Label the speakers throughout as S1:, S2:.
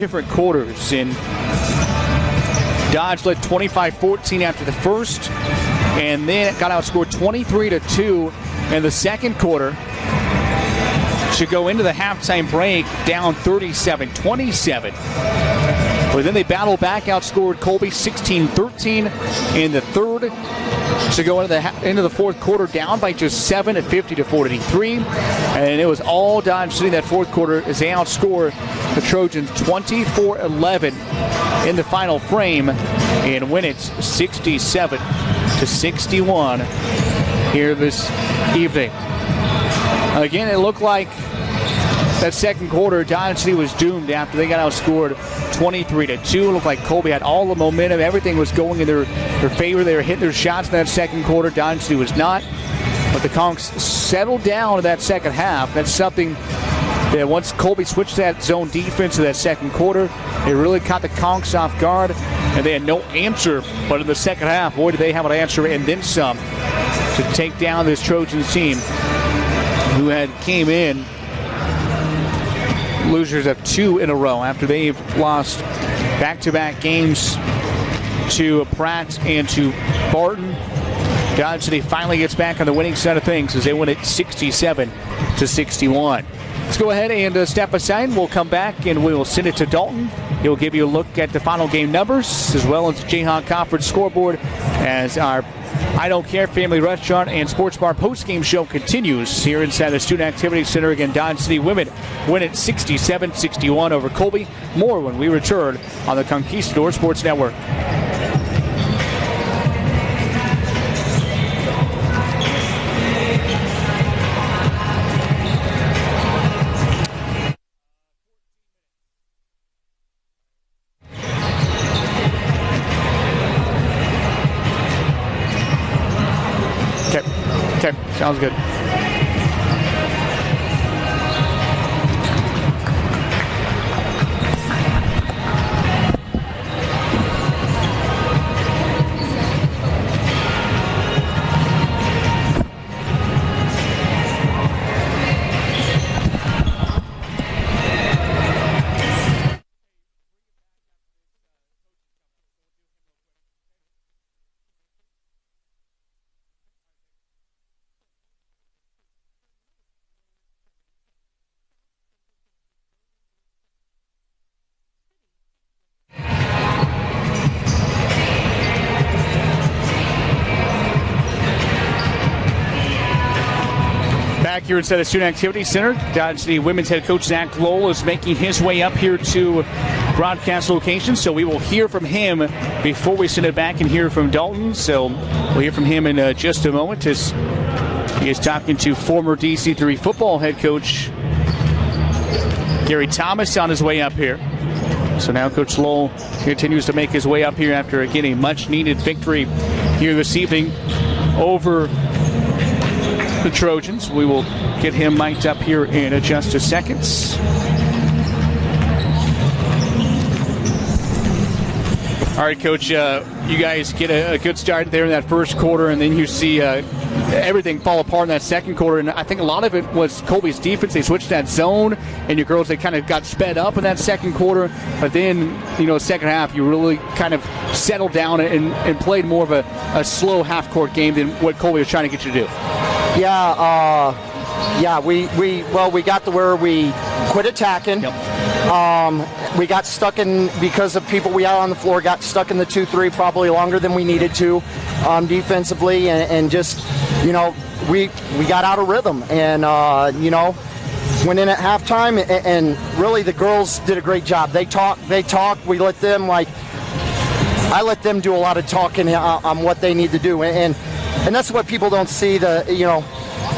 S1: different quarters. And Dodge led 25-14 after the first, and then it got outscored 23-2 in the second quarter to go into the halftime break down 37-27. But then they battled back, outscored Colby 16-13 in the third to go into the fourth quarter down by just 7 at 50-43. And it was all Dodge City that fourth quarter as they outscore the Trojans 24-11 in the final frame and win it 67-61 here this evening. Again, it looked like that second quarter, Dodge City was doomed after they got outscored 23-2. It looked like Colby had all the momentum. Everything was going in their favor. They were hitting their shots in that second quarter. Dodge City was not. But the Conks settled down in that second half. That's something that once Colby switched that zone defense in that second quarter, it really caught the Conks off guard, and they had no answer. But in the second half, boy, did they have an answer and then some to take down this Trojans team who had came in losers of 2 in a row after they've lost back-to-back games to Pratt and to Barton. Dodge City finally gets back on the winning side of things as they win it 67-61. Let's go ahead and step aside. We'll come back and we will send it to Dalton. He'll give you a look at the final game numbers as well as the Jayhawk Conference scoreboard as our I Don't Care Family Restaurant and Sports Bar post-game show continues here inside the Student Activity Center. Again, Dodge City women win it 67-61 over Colby. More when we return on the Conquistador Sports Network. Okay, sounds good. Back here inside the Student Activity Center, Dodge City women's head coach Zach Lowell is making his way up here to broadcast location, so we will hear from him before we send it back and hear from Dalton. So we'll hear from him in just a moment as he is talking to former DC3 football head coach Gary Thomas on his way up here. So now Coach Lowell continues to make his way up here after, again, a much-needed victory here this evening over the Trojans. We will get him mic'd up here in just a second. All right, Coach, you guys get a good start there in that first quarter, and then you see everything fall apart in that second quarter. And I think a lot of it was Colby's defense. They switched that zone, and your girls, they kind of got sped up in that second quarter. But then, second half, you really kind of settled down and played more of a slow half-court game than what Colby was trying to get you to do.
S2: We got to where we quit attacking.
S1: Yep.
S2: We got stuck in, because of people we had on the floor, got stuck in the 2-3 probably longer than we needed to defensively, and just, we got out of rhythm, and, went in at halftime, and really the girls did a great job. They talked, we let them, I let them do a lot of talking on what they need to do, and that's what people don't see.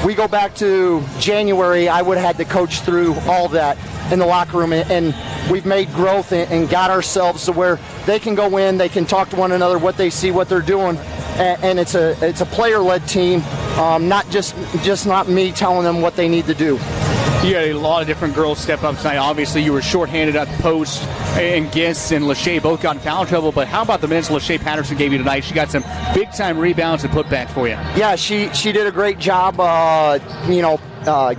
S2: We go back to January, I would have had to coach through all that in the locker room, and we've made growth and got ourselves to where they can go in, they can talk to one another, what they see, what they're doing, and it's a player-led team, not just not me telling them what they need to do.
S1: You had a lot of different girls step up tonight. Obviously, you were shorthanded at the post, and Giss and Lachey both got in foul trouble. But how about the minutes Lachey Patterson gave you tonight? She got some big-time rebounds and putbacks for you.
S2: Yeah, she did a great job,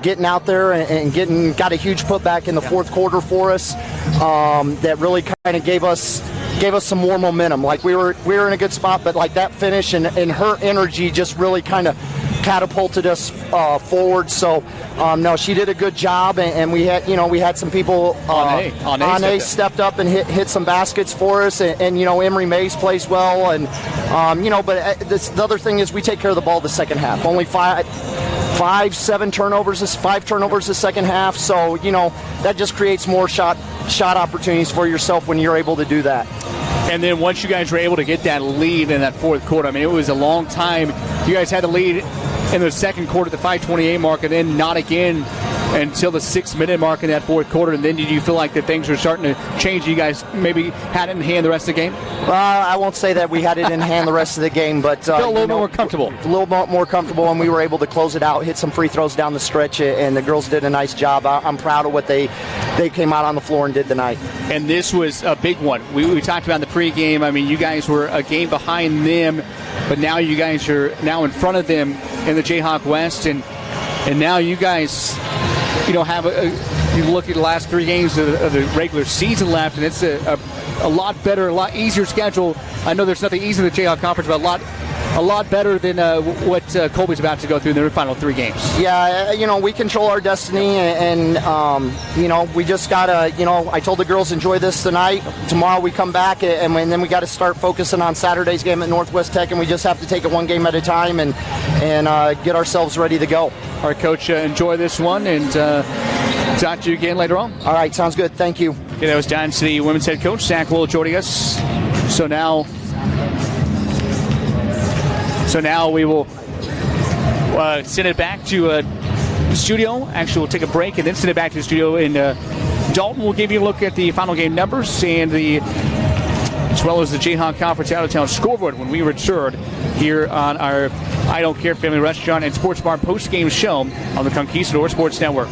S2: getting out there and got a huge putback in the fourth quarter for us that really kind of gave us some more momentum. Like we were in a good spot, but like that finish and her energy just really kind of catapulted us forward. So no, she did a good job, and we had some people. Ane stepped up and hit some baskets for us, and Emery Mays plays well, and but the other thing is we take care of the ball the second half. Only five turnovers the second half. So that just creates more shot opportunities for yourself when you're able to do that.
S1: And then once you guys were able to get that lead in that fourth quarter, I mean, it was a long time. You guys had the lead in the second quarter at the 5:28 mark, and then not again until the 6-minute mark in that fourth quarter. And then did you feel like that things were starting to change? You guys maybe had it in hand the rest of the game?
S2: I won't say that we had it in hand the rest of the game, but
S1: felt a little more comfortable.
S2: A little more comfortable, and we were able to close it out, hit some free throws down the stretch, and the girls did a nice job. I'm proud of what they came out on the floor and did tonight. And
S1: this was a big one. We talked about in the pregame. I mean, you guys were a game behind them, but now you guys are now in front of them in the Jayhawk West, and now you guys have you look at the last 3 games of the regular season left, and it's a lot better, a lot easier schedule. I know there's nothing easy in the Jayhawk Conference, but a lot better than what Colby's about to go through in their final 3 games.
S2: Yeah, we control our destiny, and we just gotta, I told the girls enjoy this tonight. Tomorrow we come back, and then we got to start focusing on Saturday's game at Northwest Tech, and we just have to take it one game at a time and get ourselves ready to go.
S1: All right, Coach, enjoy this one, and talk to you again later on.
S2: All right, sounds good. Thank you.
S1: Okay, that was Diamond City women's head coach Zach Will joining us. So now we will send it back to the studio. Actually, we'll take a break and then send it back to the studio. And Dalton will give you a look at the final game numbers and as well as the Jayhawk Conference out-of-town scoreboard when we return here on our I Don't Care Family Restaurant and Sports Bar post-game show on the Conquistador Sports Network.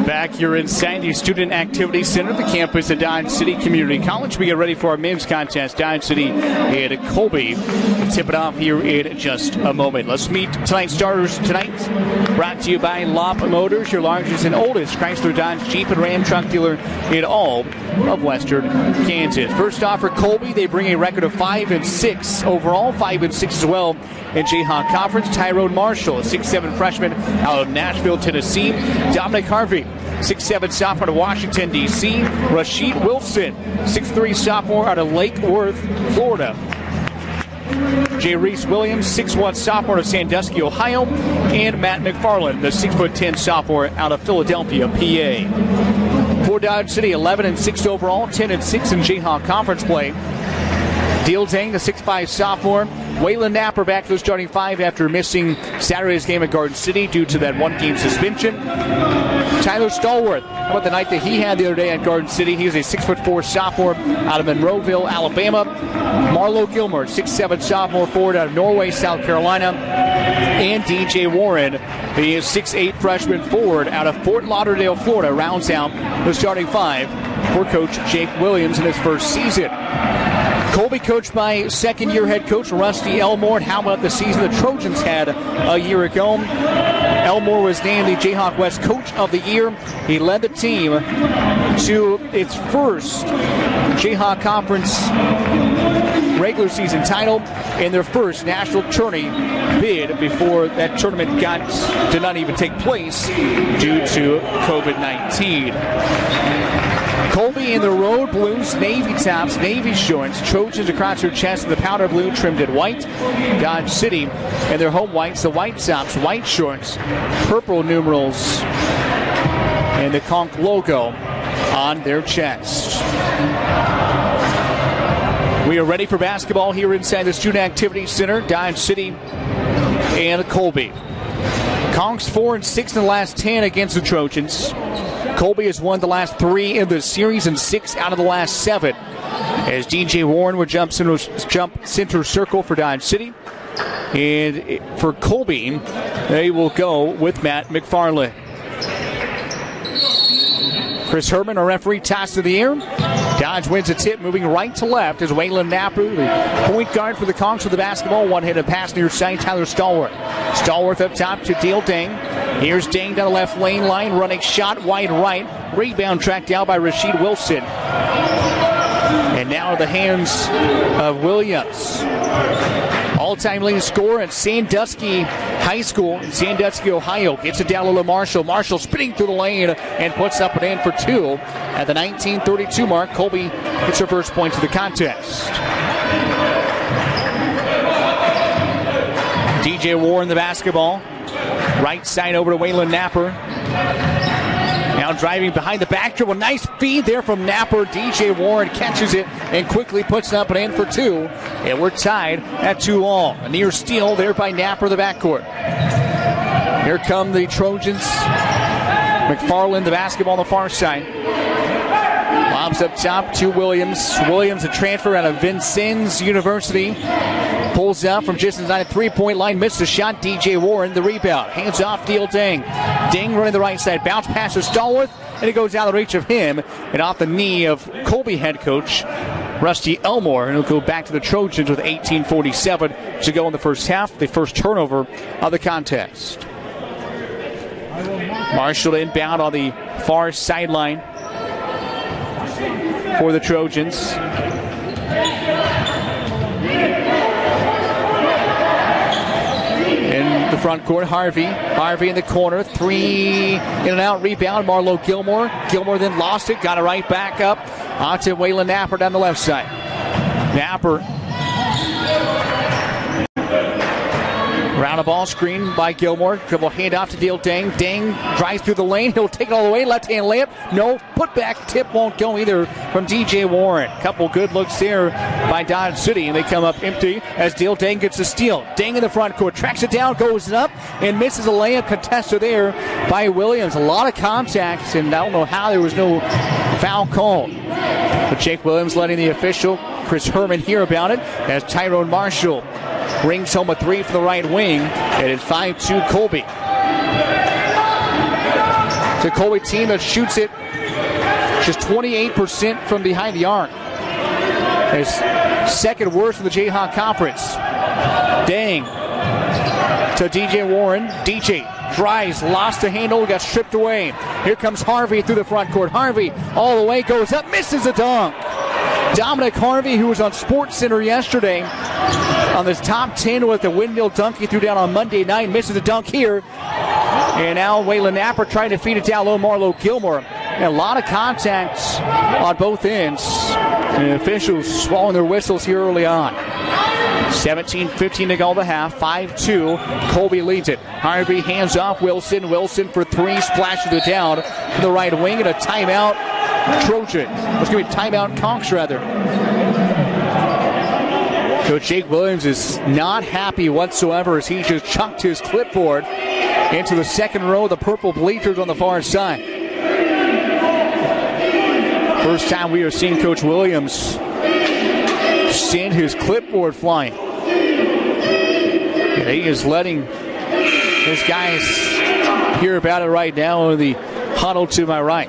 S1: Back here inside the Student Activity Center, the campus at Dodge City Community College. We get ready for our men's contest. Dodge City and Colby tip it off here in just a moment. Let's meet tonight's starters tonight. Brought to you by Lop Motors, your largest and oldest Chrysler, Dodge, Jeep, and Ram truck dealer in all of Western Kansas. First off for Colby, they bring a record of 5-6 overall, 5-6 as well in Jayhawk Conference. Tyrone Marshall, a 6'7 freshman out of Nashville, Tennessee. Dominic Harvey, 6'7 sophomore out of Washington, D.C. Rashid Wilson, 6'3 sophomore out of Lake Worth, Florida. Jay Reese Williams, 6'1 sophomore out of Sandusky, Ohio. And Matt McFarlane, the 6'10 sophomore out of Philadelphia, PA. For Dodge City, 11-6 overall, 10-6 in Jayhawk Conference play. Deal Dang, the 6'5 sophomore. Waylon Napper back to the starting five after missing Saturday's game at Garden City due to that one-game suspension. Tyler Stallworth, how about the night that he had the other day at Garden City? He is a 6'4 sophomore out of Monroeville, Alabama. Marlo Gilmore, 6'7 sophomore forward out of Norway, South Carolina. And DJ Warren, he is 6'8 freshman forward out of Fort Lauderdale, Florida, rounds out the starting five for Coach Jake Williams in his first season. Colby coached by second-year head coach Rusty Elmore. And how about the season the Trojans had a year ago? Elmore was named the Jayhawk West Coach of the Year. He led the team to its first Jayhawk Conference regular season title in their first national tourney bid before that tournament did not even take place due to COVID-19. Colby in the road blues, navy tops, navy shorts, Trojans across their chest in the powder blue trimmed in white. Dodge City and their home whites, the white tops, white shorts, purple numerals, and the Conch logo on their chest. We are ready for basketball here inside the Student Activity Center. Dodge City and Colby. Conch's 4-6 in the last 10 against the Trojans. Colby has won the last 3 in the series and 6 out of the last 7. As DJ Warren would jump center circle for Dodge City. And for Colby, they will go with Matt McFarlane. Chris Herman, our referee, toss to the air. Dodge wins a tip, moving right to left as Waylon Napper, the point guard for the Conchs with the basketball. One-handed pass near side, Tyler Stallworth. Stallworth up top to Deal Dang. Here's Dang down the left lane line, running shot wide right. Rebound tracked down by Rashid Wilson. And now the hands of Williams. All-time leading scorer at Sandusky High School in Sandusky, Ohio. Gets it down to Marshall. Marshall spinning through the lane and puts up and in for 2. At the 19:32 mark, Colby gets her first points of the contest. DJ Warren the basketball. Right side over to Waylon Napper. Now driving behind the back dribble. Nice feed there from Napper. DJ Warren catches it and quickly puts it up and in for 2. And we're tied at 2-all. A near steal there by Napper, the backcourt. Here come the Trojans. McFarlane, the basketball on the far side. Lobs up top to Williams. Williams, a transfer out of Vincennes University. Pulls out from just inside the three-point line. Missed a shot. DJ Warren, the rebound. Hands off, Deal Dang. Dang running the right side. Bounce pass to Stallworth. And it goes out of the reach of him and off the knee of Colby head coach Rusty Elmore. And it'll go back to the Trojans with 18:47 to go in the first half. The first turnover of the contest. Marshall inbound on the far sideline for the Trojans. In the front court, Harvey in the corner. 3 in and out rebound. Marlo Gilmore. Gilmore then lost it. Got it right back up. Onto Waylon Napper down the left side. Napper. Round a ball screen by Gilmore. Dribble handoff to Deal Dang. Dang drives through the lane. He'll take it all the way. Left hand layup. No. Put back tip won't go either from DJ Warren. Couple good looks there by Dodge City. And they come up empty as Deal Dang gets a steal. Dang in the front court. Tracks it down. Goes up and misses a layup contested there by Williams. A lot of contacts. And I don't know how there was no foul called. But Jake Williams letting the official Chris Herman hear about it as Tyrone Marshall rings home a three from the right wing, and it's 5-2 Colby. It's a Colby team that shoots it just 28% from behind the arc. It's second worst in the Jayhawk Conference. Dang. To DJ Warren. DJ drives, lost the handle, got stripped away. Here comes Harvey through the front court. Harvey all the way, goes up, misses a dunk. Dominic Harvey, who was on SportsCenter yesterday on this top 10 with the windmill dunk he threw down on Monday night, misses a dunk here. And now Waylon Napper trying to feed it down low. Marlo Gilmore. And a lot of contacts on both ends. And the officials swallowing their whistles here early on. 17-15 to go the half. 5-2. Colby leads it. Harvey hands off Wilson. Wilson for three. Splashes it down to the right wing. And a timeout Trojan. It's going to be timeout Conks rather. Coach Jake Williams is not happy whatsoever as he just chucked his clipboard into the second row of the purple bleachers on the far side. First time we are seeing Coach Williams send his clipboard flying. And he is letting his guys hear about it right now in the huddle to my right.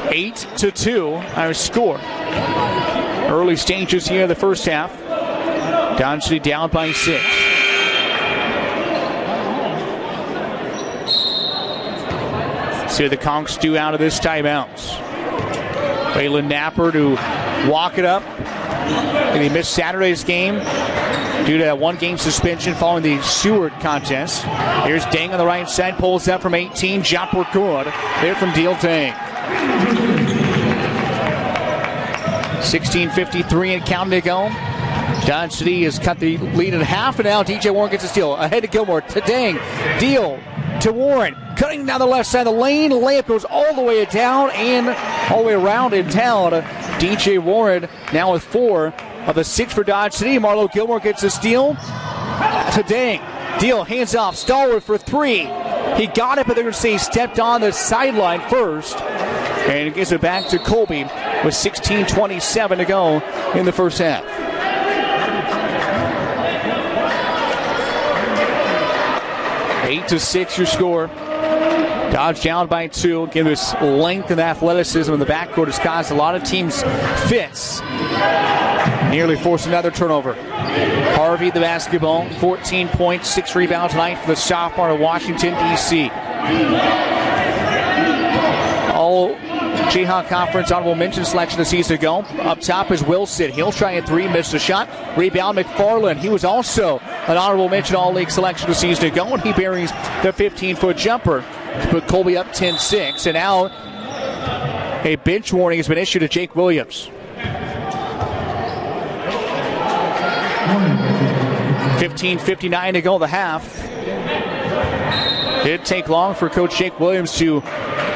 S1: 8-2 our score. Early stages here in the first half. Dodge City down by 6. See what the Conks do out of this timeout. Waylon Napper to walk it up. And he missed Saturday's game due to that one-game suspension following the Seward contest. Here's Dang on the right side, pulls up from 18. Jumper good. There from Deal Dang. 16:53 and counting to go. Dodge City has cut the lead in half, and now DJ Warren gets a steal. Ahead to Gilmore, to Dang. Deal to Warren. Cutting down the left side of the lane. Layup goes all the way down and all the way around in town. DJ Warren now with 4 of the 6 for Dodge City. Marlo Gilmore gets a steal to Dang. Deal, hands off. Stallworth for 3. He got it, but they're going to say he stepped on the sideline first. And gives it back to Colby with 16:27 to go in the first half. Eight to 6 your score. Dodge down by 2. Again, this length and athleticism in the backcourt has caused a lot of teams fits. Nearly forced another turnover. Harvey the basketball. 14 points, 6 rebounds tonight for the sophomore of Washington, D.C. All Jayhawk Conference honorable mention selection a season ago. Up top is Wilson. He'll try a 3, missed a shot. Rebound McFarlane. He was also an honorable mention all-league selection a season ago, and he buries the 15-foot jumper to put Colby up 10-6. And now a bench warning has been issued to Jake Williams. 15:59 to go the half. Didn't take long for Coach Jake Williams to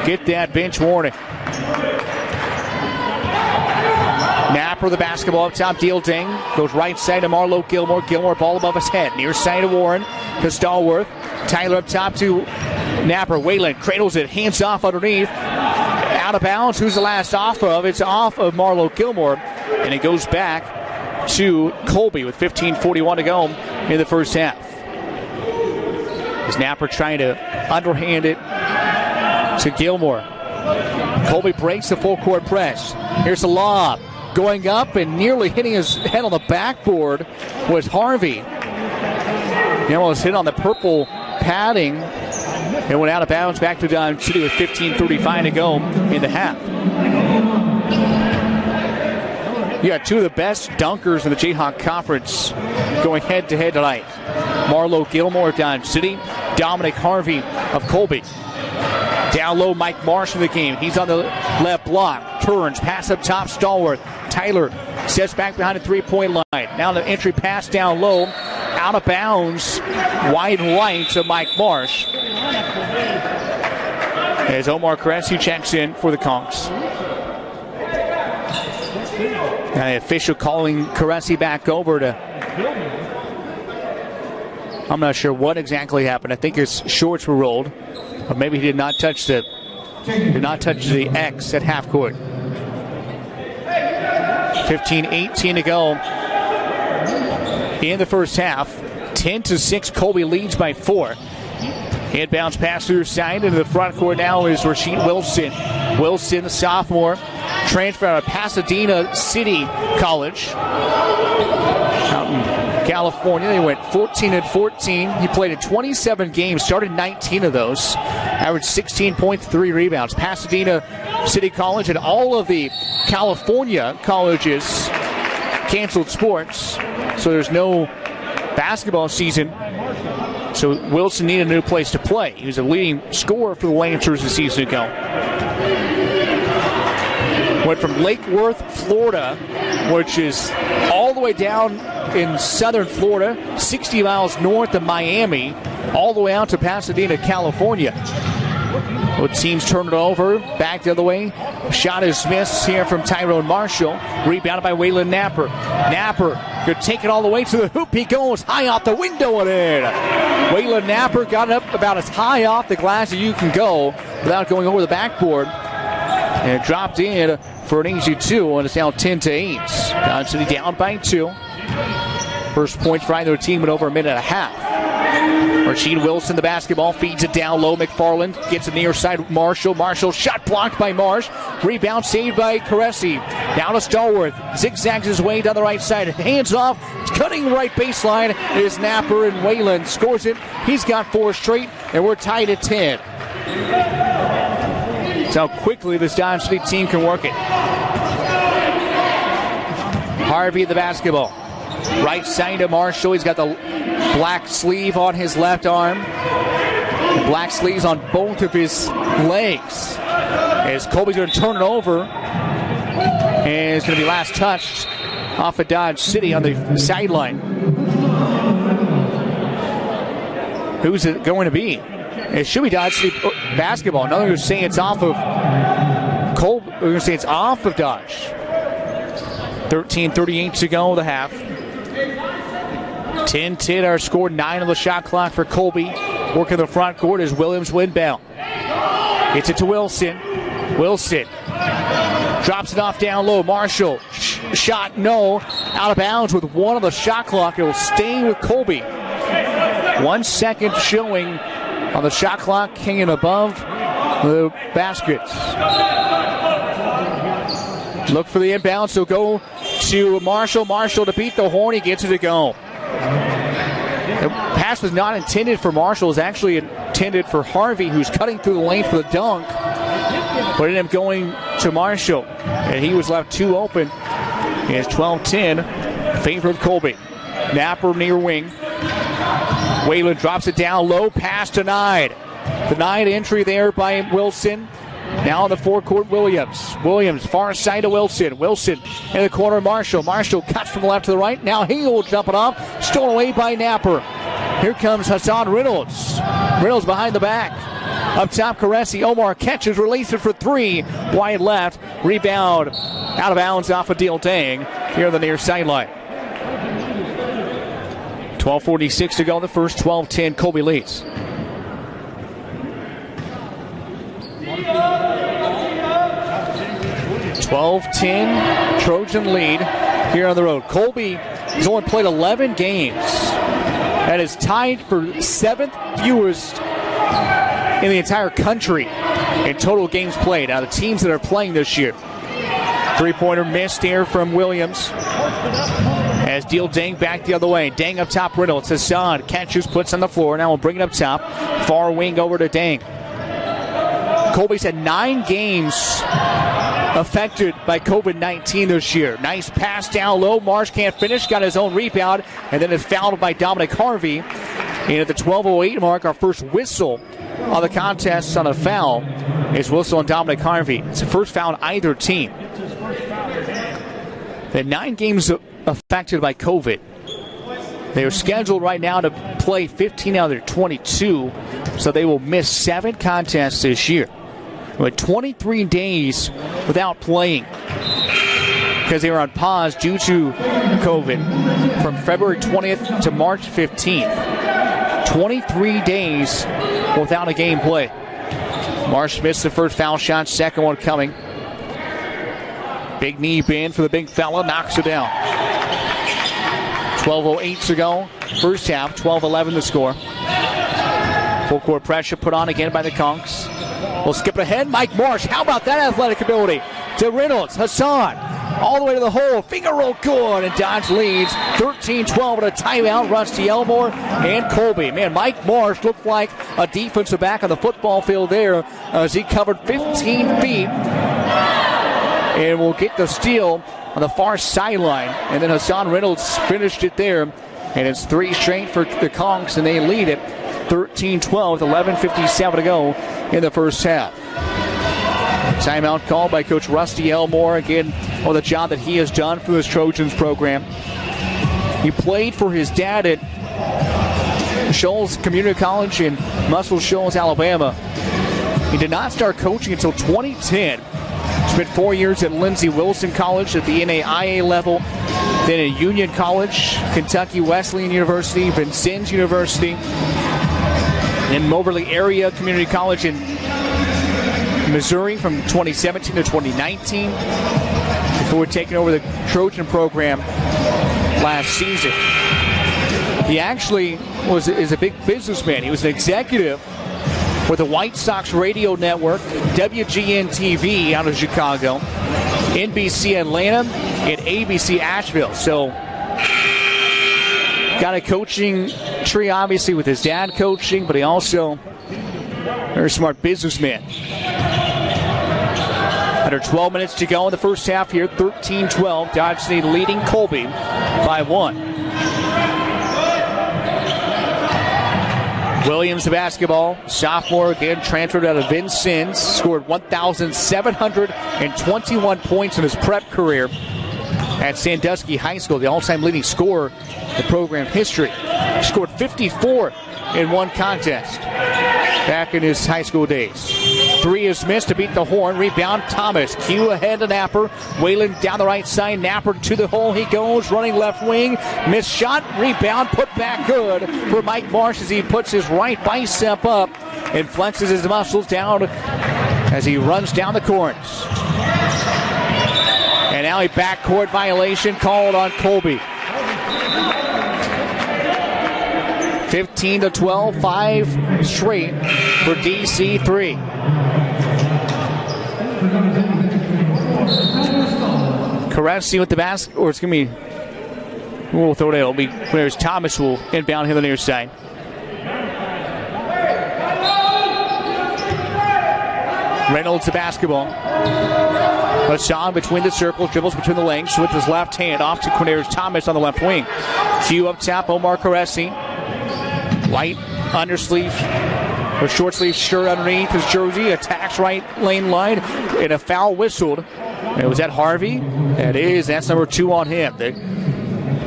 S1: get that bench warning. Napper the basketball up top. Deal Ding goes right side to Marlo Gilmore. Gilmore ball above his head. Near side of Warren to Stallworth. Tyler up top to Napper. Waylon cradles it. Hands off underneath. Out of bounds. Who's the last off of? It's off of Marlo Gilmore. And it goes back to Colby with 15:41 to go in the first half. Is Napper trying to underhand it to Gilmore. Colby breaks the full court press. Here's a lob. Going up and nearly hitting his head on the backboard was Harvey. He almost hit on the purple padding. It went out of bounds back to Dodge City with 15:35 to go in the half. You got 2 of the best dunkers in the Jayhawk Conference going head-to-head tonight. Marlo Gilmore of Dodge City. Dominic Harvey of Colby. Down low, Mike Marsh in the game. He's on the left block. Turns, pass up top, Stallworth. Tyler sets back behind the three-point line. Now the entry pass down low. Out of bounds. Wide right to Mike Marsh. As Omar Cressy checks in for the Conks. Now the official calling Cressy back over to... I'm not sure what exactly happened. I think his shorts were rolled. Or maybe he did not touch the X at half court. 15-18 to go in the first half. 10-6, Colby leads by 4. Inbounds pass to your side. Into the front court now is Rasheed Wilson. Wilson, the sophomore, transfer out of Pasadena City College out in California. They went 14-14. He played in 27 games, started 19 of those, averaged 16.3 rebounds. Pasadena City College and all of the California colleges canceled sports, so there's no basketball season. So Wilson needed a new place to play. He was a leading scorer for the Lancers a season ago. Went from Lake Worth, Florida, which is all the way down in southern Florida, 60 miles north of Miami, all the way out to Pasadena, California. Well, teams turn it over, back the other way. Shot is missed here from Tyrone Marshall. Rebounded by Waylon Napper. Napper could take it all the way to the hoop. He goes high off the window and in. Waylon Napper got it up about as high off the glass as you can go without going over the backboard. And it dropped in for an easy 2, and it's now 10-8. Dodge City down by 2. First point for either team in over a minute and a half. Rasheed Wilson, the basketball, feeds it down low. McFarlane gets it near side. Marshall. Marshall shot blocked by Marsh. Rebound saved by Caresi. Down to Stallworth. Zigzags his way down the right side. Hands off. Cutting right baseline is Napper, and Waylon scores it. He's got 4 straight, and we're tied at 10. That's how quickly this Dodge City team can work it. Harvey, the basketball. Right side to Marshall. He's got the black sleeve on his left arm. Black sleeves on both of his legs. As Colby's going to turn it over. And it's going to be last touched off of Dodge City on the sideline. Who's it going to be? It should be Dodge City basketball. Another going to say it's off of Colby. We're going to say it's off of Dodge. 13:38 to go the half. 10-10 our score, 9 on the shot clock for Colby. Working the front court is Williams Windbound. Gets it to Wilson. Wilson drops it off down low. Marshall, shot no. Out of bounds with 1 on the shot clock. It will stay with Colby. 1 second showing on the shot clock, hanging above the baskets. Look for the inbound, so go to Marshall. Marshall to beat the horn. He gets it to go. The pass was not intended for Marshall. It was actually intended for Harvey, who's cutting through the lane for the dunk. But it ended up going to Marshall. And he was left 2 open. It's 12-10. Favor of Colby. Napper near wing. Waylon drops it down low. Pass denied. Denied entry there by Wilson. Now on the forecourt, Williams. Williams, far side to Wilson. Wilson in the corner, Marshall. Marshall cuts from the left to the right. Now he will jump it off. Stolen away by Napper. Here comes Hassan Reynolds. Reynolds behind the back. Up top, Caresi. Omar catches, releases for 3. Wide left. Rebound. Out of bounds off of Deal Dang here on the near sideline. 12:46 to go in the first. 12-10, Colby leads. 12-10 Trojan lead here on the road. Colby has only played 11 games. That is tied for 7th fewest in the entire country in total games played out of the teams that are playing this year. 3-pointer missed here from Williams. As Deal Dang back the other way. Dang up top, Reynolds. Hassan catches, puts on the floor. Now we'll bring it up top. Far wing over to Dang. Colby's had 9 games affected by COVID-19 this year. Nice pass down low. Marsh can't finish. Got his own rebound. And then is fouled by Dominic Harvey. And at the 12:08 mark, our first whistle on the contest on a foul is whistle on Dominic Harvey. It's the first foul on either team. They had 9 games affected by COVID. They are scheduled right now to play 15 out of their 22, so they will miss 7 contests this year. With 23 days without playing because they were on pause due to COVID from February 20th to March 15th. 23 days without a game play. Marsh missed the first foul shot, second one coming Big knee bend for the big fella, knocks it down. 12:08 to go. First half, 12-11 the score. Full court pressure put on again by the Conks. We'll skip ahead. Mike Marsh, how about that athletic ability? To Reynolds, Hassan, all the way to the hole. Finger roll good, and Dodge leads 13-12 at a timeout. Rusty Elmore and Colby. Man, Mike Marsh looked like a defensive back on the football field there as he covered 15 feet. And will get the steal on the far sideline. And then Hassan Reynolds finished it there. And it's 3 straight for the Conks, and they lead it 13-12 with 11:57 to go in the first half. Timeout called by Coach Rusty Elmore. Again, the job that he has done for this Trojans program. He played for his dad at Shoals Community College in Muscle Shoals, Alabama. He did not start coaching until 2010. Spent 4 years at Lindsey Wilson College at the NAIA level, then at Union College, Kentucky Wesleyan University, Vincennes University, and Moberly Area Community College in Missouri from 2017 to 2019 before taking over the Trojan program last season. He actually is a big businessman. He was an executive with the White Sox radio network, WGN-TV out of Chicago, NBC Atlanta, and ABC Asheville. So, got a coaching tree, obviously, with his dad coaching, but he also very smart businessman. Under 12 minutes to go in the first half here, 13-12. Dodge City leading Colby by 1. Williams, the basketball. Sophomore, again, transferred out of Vincennes. Scored 1,721 points in his prep career at Sandusky High School, the all-time leading scorer in program history. Scored 54 in one contest back in his high school days. 3 is missed to beat the horn. Rebound, Thomas. Q ahead to Napper. Whalen down the right side. Napper to the hole. He goes, running left wing. Missed shot. Rebound, put back good for Mike Marsh as he puts his right bicep up and flexes his muscles down as he runs down the corners. And now a backcourt violation called on Colby. 15-12, 5 straight for DC3. Caressi with the basket, or it's going to be, we'll throw it out. There's Thomas will inbound him on the near side. Reynolds the basketball. Hassan between the circles, dribbles between the legs with his left hand off to Quinarius Thomas on the left wing. Q up top, Omar Caressi. Light undersleeve or short sleeve shirt underneath his jersey. Attacks right lane line and a foul whistled. And was that Harvey? That is. That's number 2 on him.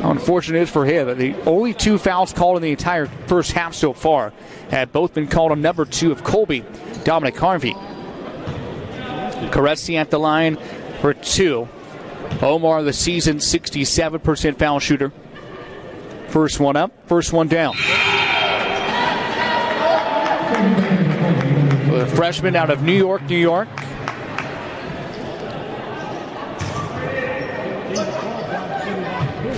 S1: Unfortunate is for him. The only 2 fouls called in the entire first half so far have both been called on number 2 of Colby, Dominic Harvey. Caressi at the line for 2. Omar, the season 67% foul shooter. First one up, first one down. The freshman out of New York, New York.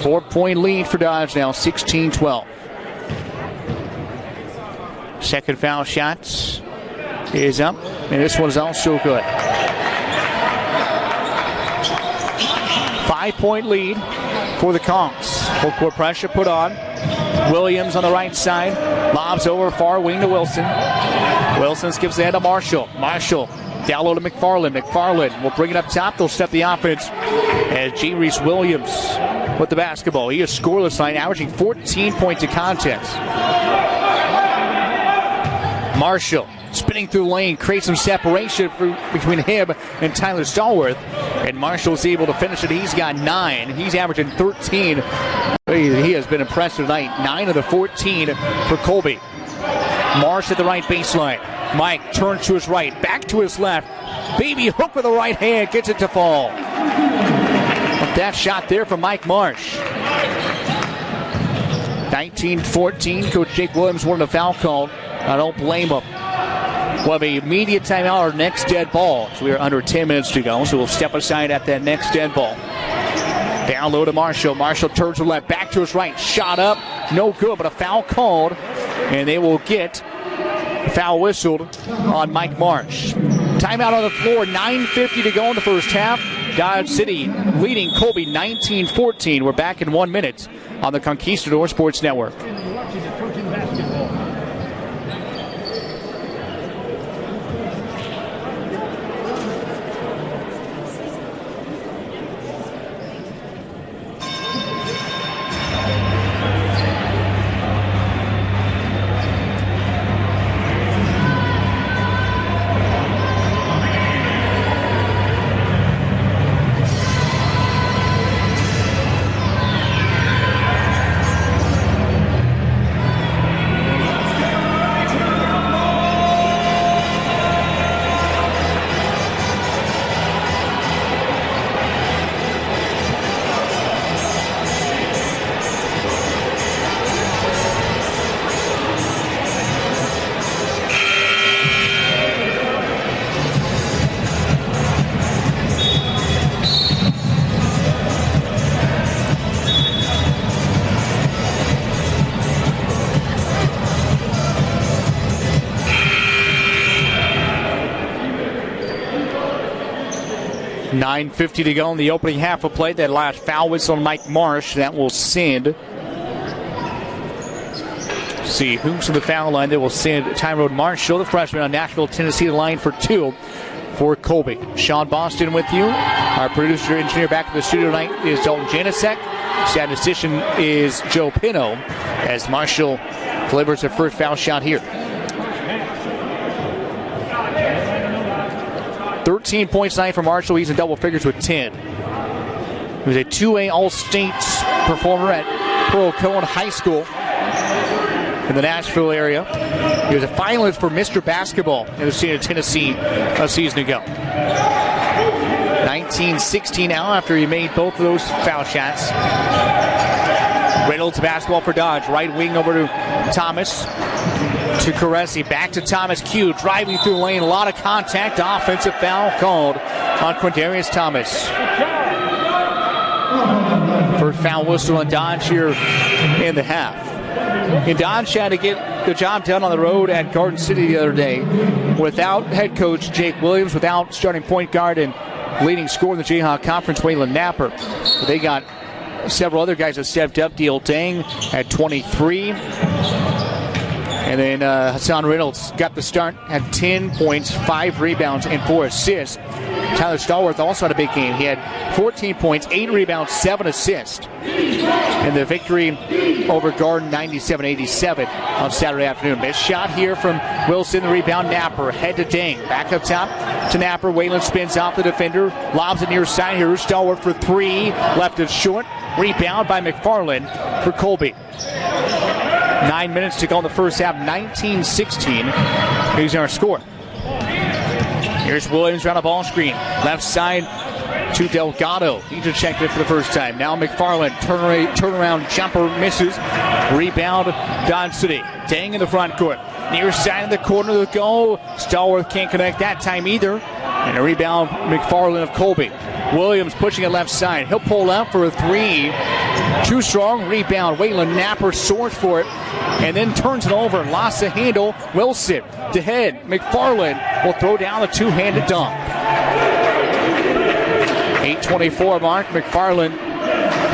S1: Four-point lead for Dodge now, 16-12. Second foul shots is up, and this one is also good. 5-point lead for the Conks. Full court pressure put on. Williams on the right side. Lobs over far wing to Wilson. Wilson skips ahead to Marshall. Marshall down low to McFarlane. McFarlane will bring it up top. They'll step the offense as G. Reese Williams with the basketball. He is scoreless line, averaging 14 points a contest. Marshall spinning through the lane, creates some separation between him and Tyler Stallworth. And Marshall's able to finish it. He's got 9. He's averaging 13. He has been impressive tonight. 9 of the 14 for Colby. Marsh at the right baseline. Mike turns to his right, back to his left. Baby hook with the right hand, gets it to fall. That shot there from Mike Marsh. 19-14. Coach Jake Williams wanted a foul call. I don't blame him. We'll have a immediate timeout, our next dead ball. So we are under 10 minutes to go, so we'll step aside at that next dead ball. Down low to Marshall. Marshall turns to the left, back to his right. Shot up, no good, but a foul called. And they will get a foul whistled on Mike Marsh. Timeout on the floor, 9:50 to go in the first half. Dodge City leading Colby 19-14. We're back in 1 minute on the Conquistador Sports Network. 9:50 to go in the opening half of play. That last foul whistle on Mike Marsh. That will send. See who's to the foul line. That will send Tyrone Marshall, the freshman on Nashville, Tennessee, the line for two for Colby. Sean Boston with you. Our producer engineer back in the studio tonight is Dalton Janicek. Statistician is Joe Pino as Marshall delivers the first foul shot here. 13 points tonight for Marshall. He's in double figures with 10. He was a 2A All-State performer at Pearl Cohen High School in the Nashville area. He was a finalist for Mr. Basketball in the state of Tennessee a season ago. 19-16 now after he made both of those foul shots. Reynolds basketball for Dodge. Right wing over to Thomas. To Caressi. Back to Thomas Q. Driving through the lane. A lot of contact. Offensive foul called on Quindarius Thomas. First foul whistle on Dodge here in the half. And Dodge had to get the job done on the road at Garden City the other day without head coach Jake Williams, without starting point guard and leading scorer in the Jayhawk Conference, Waylon Napper. But they got several other guys that stepped up. Deal Dang at 23. And then Hassan Reynolds got the start, had 10 points, 5 rebounds, and 4 assists. Tyler Stallworth also had a big game. He had 14 points, 8 rebounds, 7 assists. And the victory over Garden 97-87 on Saturday afternoon. Missed shot here from Wilson. The rebound, Napper. Head to Dang. Back up top to Napper. Whalen spins off the defender. Lobs it near side here. Stallworth for 3. Left it short. Rebound by McFarlane for Colby. 9 minutes to go in the first half. 19-16. Here's our score. Here's Williams around a ball screen. Left side to Delgado. He just checked it for the first time. Now McFarlane. Turnaround jumper misses. Rebound Dodge City. Dang in the front court. Near side of the corner to go. Stallworth can't connect that time either. And a rebound McFarlane of Colby. Williams pushing it left side. He'll pull out for a 3. Too strong. Rebound. Waylon Napper soars for it and then turns it over. Lost the handle. Wilson to head. McFarlane will throw down the two-handed dunk. 8:24 mark. McFarlane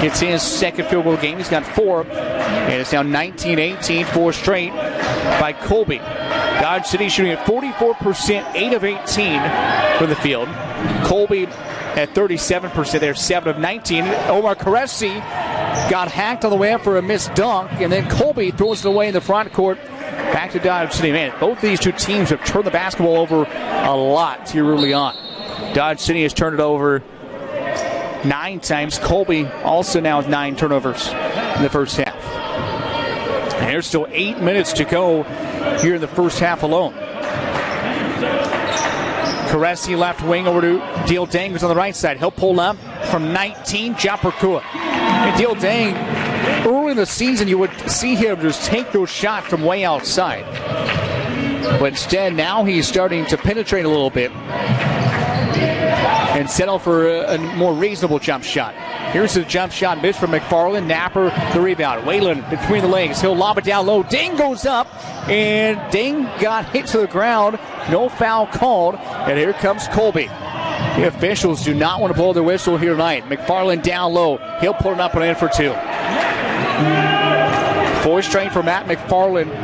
S1: gets his second field goal game. He's got 4. And it's now 19-18. 4 straight by Colby. Dodge City shooting at 44%, 8 of 18 from the field. Colby at 37%. They're 7 of 19. Omar Caressi got hacked on the way up for a missed dunk, and then Colby throws it away in the front court. Back to Dodge City. Man, both these two teams have turned the basketball over a lot here early on. Dodge City has turned it over 9 times. Colby also now has 9 turnovers in the first half. And there's still 8 minutes to go here in the first half alone. Caressi left wing over to Deal Dang, who's on the right side. He'll pull up from 19. Jumper Kua. And Deal Dang, early in the season, you would see him just take those shots from way outside. But instead, now he's starting to penetrate a little bit and settle for a more reasonable jump shot. Here's a jump shot miss from McFarlane. Napper, the rebound. Whalen between the legs. He'll lob it down low. Ding goes up, and Ding got hit to the ground. No foul called, and here comes Colby. The officials do not want to blow their whistle here tonight. McFarlane down low. He'll put it up and in for two. Fourth straight for Matt McFarlane.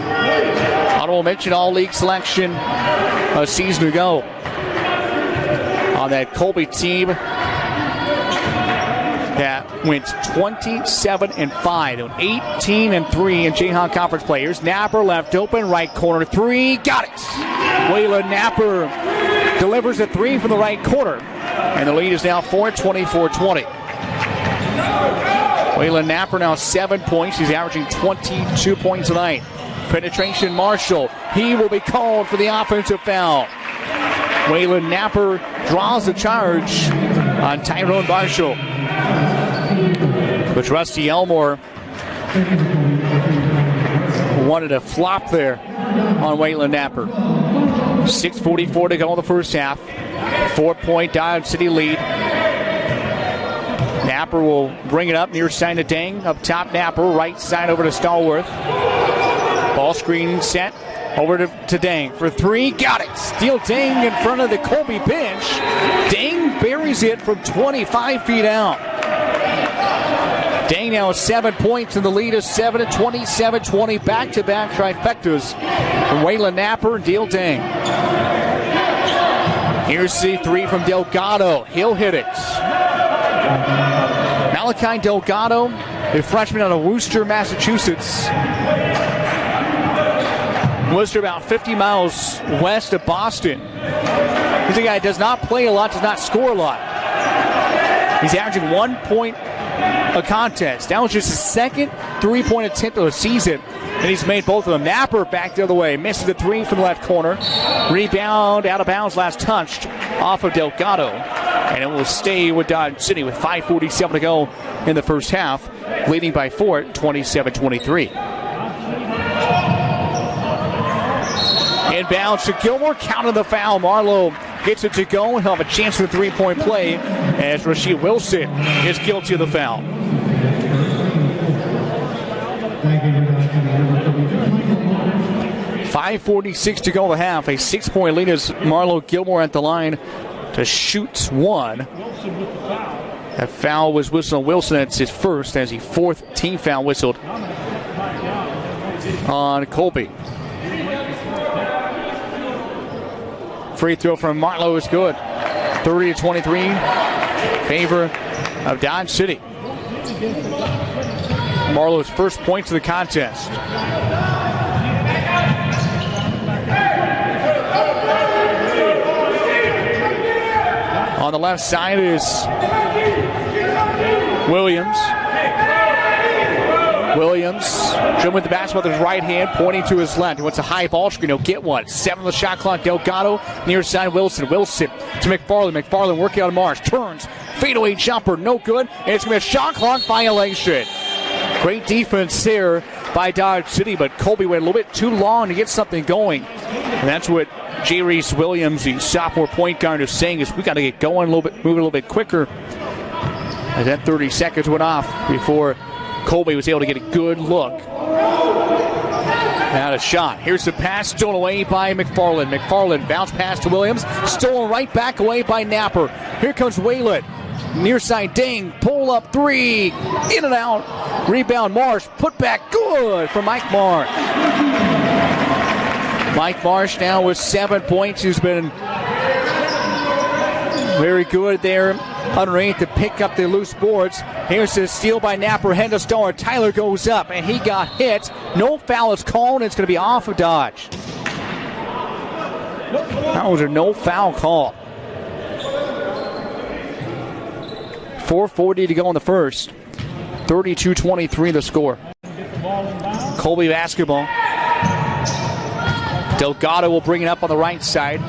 S1: Honorable mention all-league selection a season ago on that Colby team that went 27-5 and 18-3 in Jayhawk Conference play. Here's Napper left open, right corner three, got it. Waylon Napper delivers a three from the right corner, and the lead is now 24-20. Waylon Napper now 7 points. He's averaging 22 points a night. Penetration Marshall. He will be called for the offensive foul. Waylon Napper draws the charge on Tyrone Marshall. But Rusty Elmore wanted a flop there on Waylon Napper. 6:44 to go in the first half. 4-point Dodge City lead. Napper will bring it up near side to Dang. Up top, Napper. Right side over to Stallworth. Ball screen set. Over to Dang for three. Got it. Steal Dang in front of the Colby bench. Dang buries it from 25 feet out. Dang now 7 points, and the lead is 7-27-20. Back-to-back trifectas from Waylon Napper and Deal Dang. Here's the three from Delgado. He'll hit it. Malachi Delgado, a freshman out of Worcester, Massachusetts. Worcester about 50 miles west of Boston. He's a guy that does not play a lot, does not score a lot. He's averaging 1 point a contest. That was just his second three-point attempt of the season, and he's made both of them. Napper back the other way. Misses the three from the left corner. Rebound out of bounds, last touched off of Delgado. And it will stay with Dodge City with 5:47 to go in the first half, leading by 4, 27-23. Inbounds to Gilmore, counted the foul. Marlowe gets it to go, and he'll have a chance for the three-point play as Rasheed Wilson is guilty of the foul. .546 to go in the half. A 6-point lead as Marlowe Gilmore at the line to shoot one. That foul was whistled on Wilson. It's his first, as the fourth team foul whistled on Colby. Free throw from Marlowe is good. 30-23, favor of Dodge City. Marlowe's first points of the contest. On the left side is Williams. Williams dribbling the basketball with his right hand, pointing to his left. He wants a high ball screen. He'll get one. 7 on the shot clock. Delgado near side. Wilson. Wilson to McFarlane. McFarlane working on Marsh. Turns. Fadeaway jumper. No good. And it's going to be a shot clock violation. Great defense there by Dodge City, but Colby went a little bit too long to get something going. And that's what J. Reese Williams, the sophomore point guard, is saying is we got to get going a little bit, move a little bit quicker. As that 30 seconds went off before Colby was able to get a good look at a shot. Here's the pass stolen away by McFarlane. McFarlane bounce pass to Williams. Stolen right back away by Napper. Here comes Waylon. Near side Dang. Pull up three. In and out. Rebound Marsh. Put back good for Mike Marsh. Mike Marsh now with 7 points. He's been very good there underneath to pick up the loose boards. Here's the steal by Napper. Head to Star. Tyler goes up, and he got hit. No foul is called, and it's going to be off of Dodge. That was a no foul call. 4:40 to go in the first. 32-23 the score. Colby basketball. Delgado will bring it up on the right side.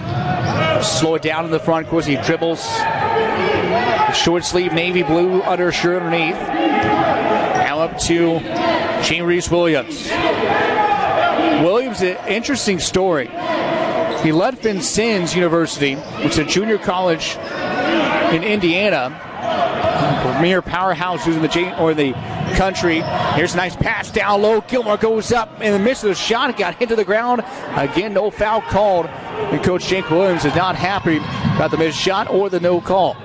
S1: Slow it down in the front court. He dribbles. The short sleeve navy blue undershirt underneath. Now up to J. Reese Williams. Williams, an interesting story. He led Vincennes University, which is a junior college in Indiana. Premier powerhouses in the country. Here's a nice pass down low. Gilmore goes up in the midst of the shot. Got hit to the ground. Again, no foul called. And Coach Jake Williams is not happy about the missed shot or the no call.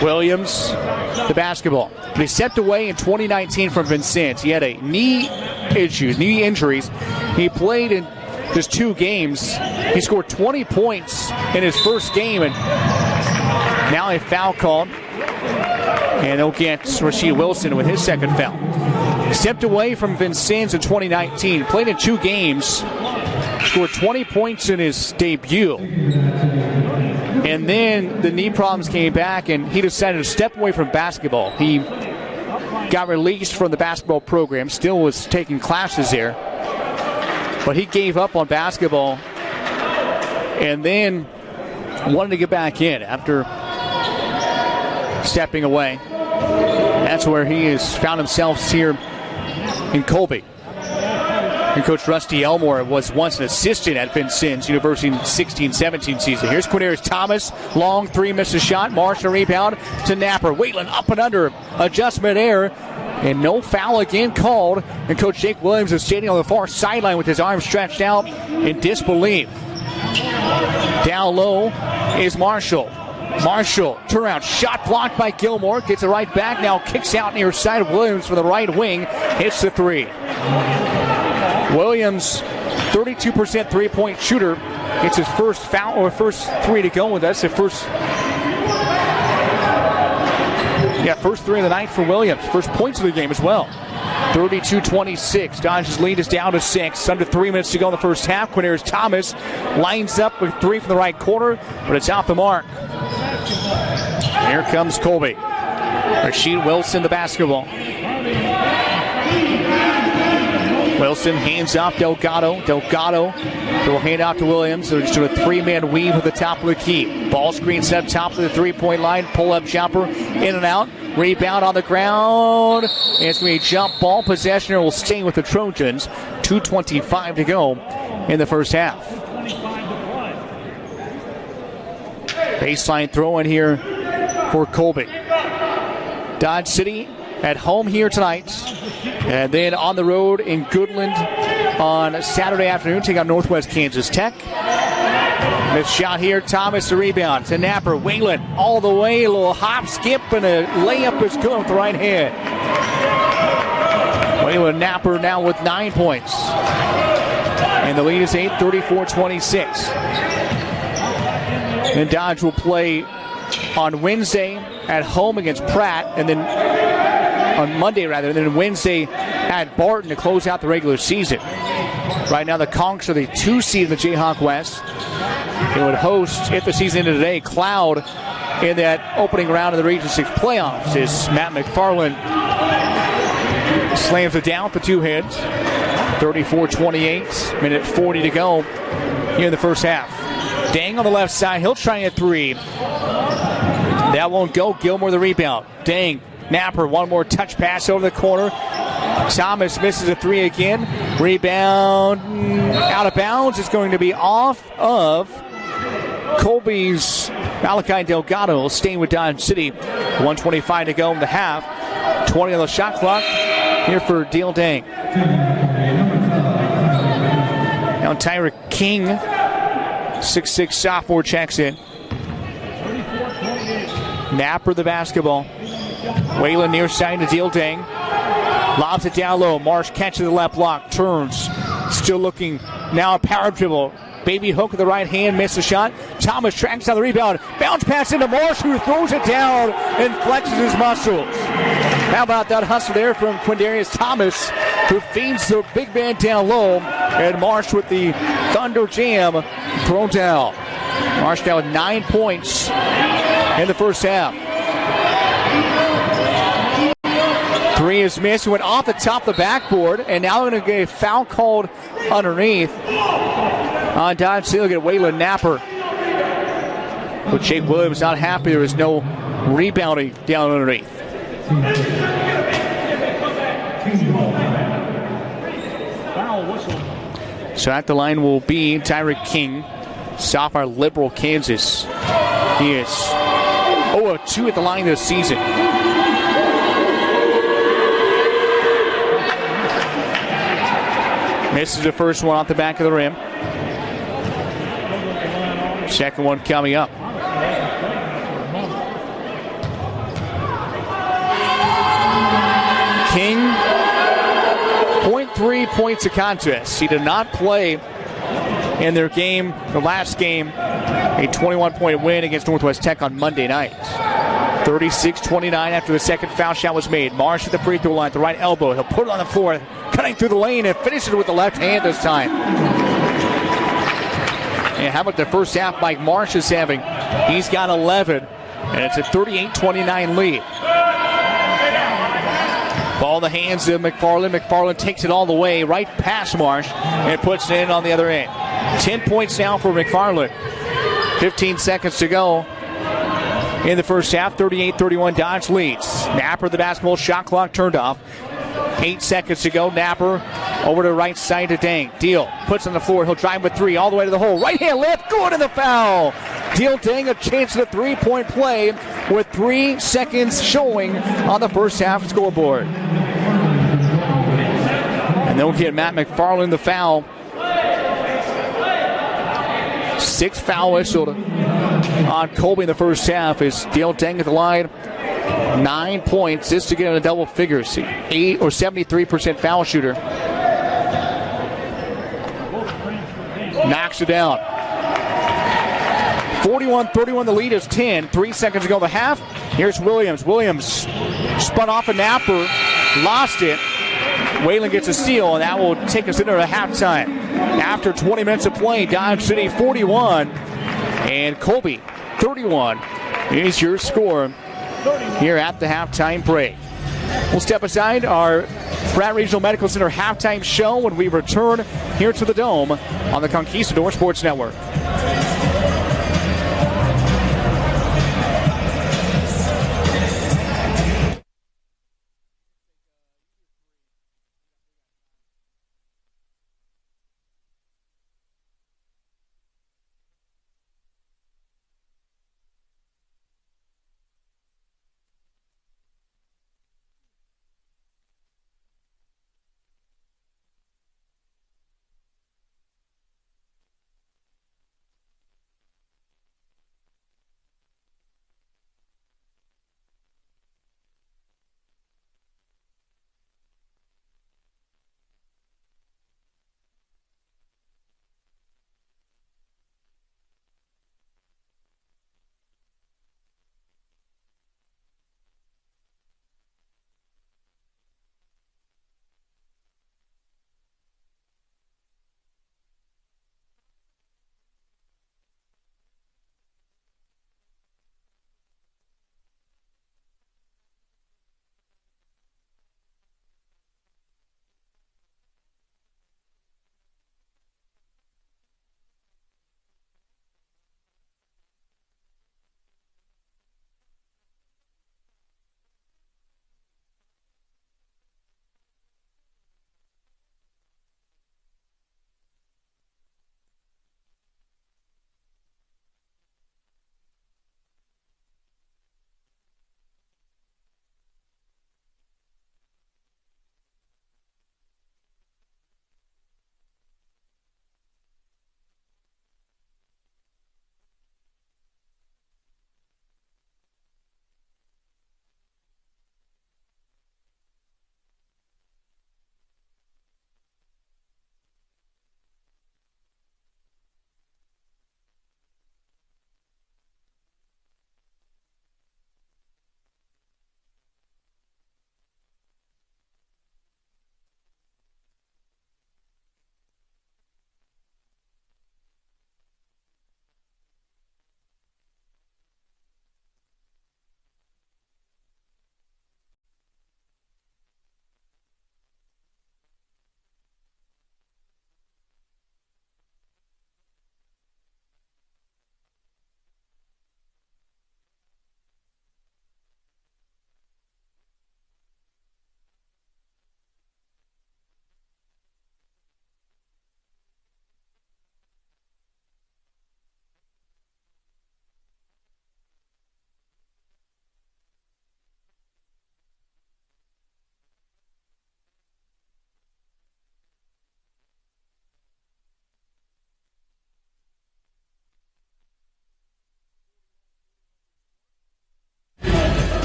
S1: Williams, the basketball. But he stepped away in 2019 from Vincennes. He had a knee injuries. He played in just 2 games. He scored 20 points in his first game, and now a foul called. And they'll get Rasheed Wilson with his second foul. Stepped away from Vincennes in 2019. Played in 2 games. Scored 20 points in his debut. And then the knee problems came back, and he decided to step away from basketball. He got released from the basketball program, still was taking classes there. But he gave up on basketball and then wanted to get back in after stepping away. That's where he has found himself here in Colby. And Coach Rusty Elmore was once an assistant at Vincennes University in the 16-17 season. Here's Quindarius Thomas. Long 3, misses shot. Marsh, a rebound to Napper. Wheatland up and under. Adjustment error. And no foul again called. And Coach Jake Williams is standing on the far sideline with his arms stretched out in disbelief. Down low is Marshall. Marshall, turnaround, shot blocked by Gilmore. Gets it right back. Now kicks out near side of Williams for the right wing. Hits the 3. Williams, 32% three-point shooter. It's his first foul or first 3 to go with. That's the first 3 of the night for Williams. First points of the game as well. 32-26. Dodge's lead is down to 6. Under 3 minutes to go in the first half. Quindarius Thomas lines up with 3 from the right corner, but it's out the mark. Here comes Colby. Rasheed Wilson, the basketball. Wilson hands off Delgado. Delgado will hand off to Williams. They're just doing a 3-man weave at the top of the key. Ball screen set up top of the 3-point line. Pull-up jumper in and out. Rebound on the ground. And it's going to be a jump ball. Possession will stay with the Trojans. 2:25 to go in the first half. Baseline throw in here for Colby. Dodge City at home here tonight. And then on the road in Goodland on Saturday afternoon, take on Northwest Kansas Tech. Missed shot here. Thomas, the rebound to Napper. Wheatland all the way. A little hop, skip, and a layup is good with the right hand. Wheatland Napper now with 9 points. And the lead is 8, 34-26. And Dodge will play on Wednesday at home against Pratt, and then on Monday and then Wednesday at Barton to close out the regular season. Right now the Conks are the 2 seed in the Jayhawk West. They would host, if the season ended today, Cloud in that opening round of the Region 6 playoffs as Matt McFarlane slams it down for 2 hits. 34-28, minute 40 to go here in the first half. Dang on the left side, he'll try a 3. That won't go. Gilmore the rebound. Dang. Napper, one more touch pass over the corner. Thomas misses a 3 again. Rebound out of bounds. It's going to be off of Colby's Malachi Delgado, staying with Dodge City. 1:25 to go in the half. 20 on the shot clock here for Deal Dang. Now Tyra King, 6'6" sophomore, checks in. Napper the basketball. Whalen near side to Deal Dang. Lobs it down low. Marsh catches the left block. Turns. Still looking. Now a power dribble. Baby hook with the right hand. Missed the shot. Thomas tracks down the rebound. Bounce pass into Marsh, who throws it down and flexes his muscles. How about that hustle there from Quindarius Thomas, who feeds the big man down low. And Marsh with the thunder jam thrown down. Marsh now with 9 points in the first half. 3 is missed. He went off the top of the backboard, and now we're going to get a foul called underneath on Dodge City. Look at Waylon Napper. But Jake Williams not happy. There was no rebounding down underneath. Foul whistle. So at the line will be Tyreek King, sophomore, Liberal, Kansas. He is 0-2 at the line this season. Misses the first one off the back of the rim. Second one coming up. King, 0.3 points of contest. He did not play in their game, the last game, a 21-point win against Northwest Tech on Monday night. 36-29 after the second foul shot was made. Marsh at the free throw line at the right elbow. He'll put it on the floor, cutting through the lane and finishes with the left hand this time. And how about the first half Mike Marsh is having? He's got 11, and it's a 38-29 lead. Ball in the hands of McFarlane. McFarlane takes it all the way right past Marsh and puts it in on the other end. 10 points now for McFarlane. 15 seconds to go in the first half. 38-31 Dodge leads. Napper, the basketball shot clock turned off. 8 seconds to go. Napper over to the right side to Dang. Deal puts on the floor. He'll drive with three all the way to the hole. Right hand left. Good in the foul. Deal Dang a chance at a three-point play with 3 seconds showing on the first half scoreboard. And they'll get Matt McFarlane the foul. 6 foul whistled on Colby in the first half as Dale Dang at the line. 9 points just to get in the double figures. 8 or 73% foul shooter. Knocks it down. 41-31, the lead is 10. 3 seconds to go in the half. Here's Williams. Williams spun off a Napper, lost it. Whalen gets a steal, and that will take us into the halftime. After 20 minutes of play, Dodge City 41 and Colby 31 is your score here at the halftime break. We'll step aside our Pratt Regional Medical Center halftime show when we return here to the Dome on the Conquistador Sports Network.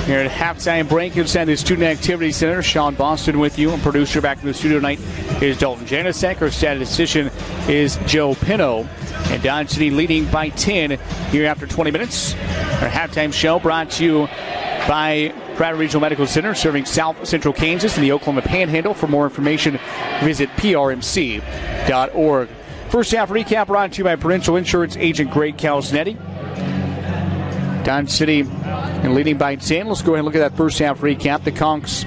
S1: Here at halftime break inside the Student Activity Center, Sean Boston with you. And producer back in the studio tonight is Dalton Janasek. Our statistician is Joe Pino. And Dodge City leading by 10 here after 20 minutes. Our halftime show brought to you by Pratt Regional Medical Center, serving South Central Kansas and the Oklahoma Panhandle. For more information, visit prmc.org. First half recap brought to you by Prudential Insurance agent Greg Calzanetti. Dodge City and leading by 10. Let's go ahead and look at that first half recap. The Conks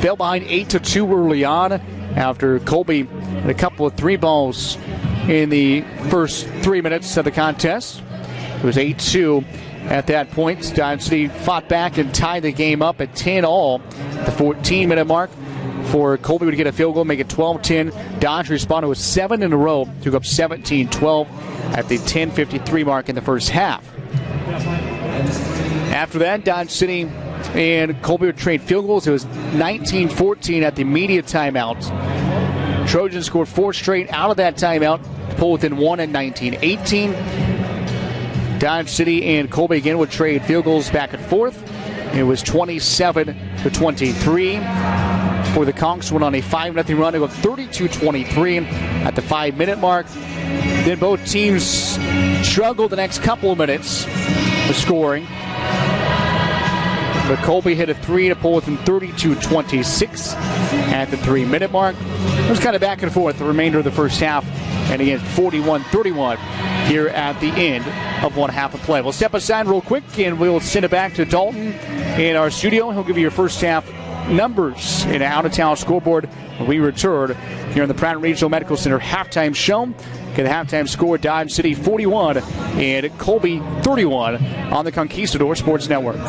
S1: fell behind 8-2 early on after Colby had a couple of three balls in the first 3 minutes of the contest. It was 8-2 at that point. Dodge City fought back and tied the game up at 10-all at the 14-minute mark. For Colby would get a field goal, make it 12-10. Dodge responded with 7 in a row, took up 17-12 at the 10:53 mark in the first half. After that, Dodge City and Colby would trade field goals. It was 19-14 at the media timeout. Trojans scored 4 straight out of that timeout to pull within 1 at 19-18. Dodge City and Colby again would trade field goals back and forth. It was 27-23. For the Conks, went on a 5-0 run to go 32-23 at the 5-minute mark. Then both teams struggled the next couple of minutes with scoring. But Colby hit a 3 to pull within 32-26 at the 3-minute mark. It was kind of back and forth the remainder of the first half. And again, 41-31 here at the end of one half of play. We'll step aside real quick and we'll send it back to Dalton in our studio. He'll give you your first half numbers in out-of-town scoreboard when we return here in the Pratt Regional Medical Center halftime show. Get the halftime score: Dodge City 41 and Colby 31 on the Conquistador Sports Network.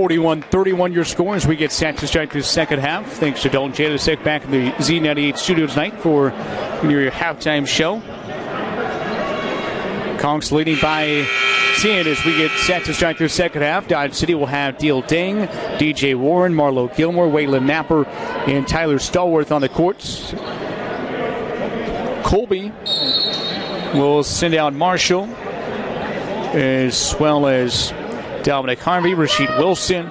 S1: 41-31 your score as we get set to start this second half. Thanks to Dalton Janasek back in the Z98 studio tonight for your halftime show. Conks leading by 10 as we get set to start this second half. Dodge City will have Deal Ding, DJ Warren, Marlo Gilmore, Waylon Napper, and Tyler Stallworth on the courts. Colby will send out Marshall, as well as Dominic Harvey, Rasheed Wilson,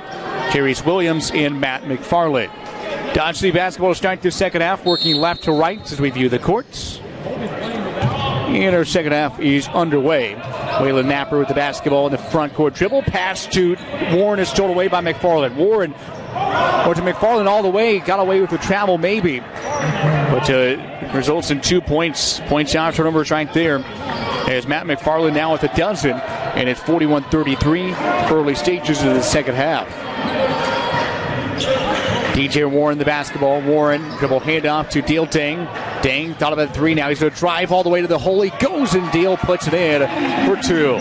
S1: Carries Williams, and Matt McFarlane. Dodge City basketball will start this second half, working left to right as we view the courts. And our second half is underway. Waylon Napper with the basketball in the front court dribble. Pass to Warren is stolen away by McFarlane. Warren, or to McFarlane all the way, got away with the travel maybe. But results in 2 points. Point shot turnovers right there. As Matt McFarlane now with a dozen. And it's 41-33, early stages of the second half. DJ Warren the basketball. Warren dribble handoff to Deal Dang. Dang thought about 3 now. He's going to drive all the way to the hole. He goes and Deal puts it in for 2.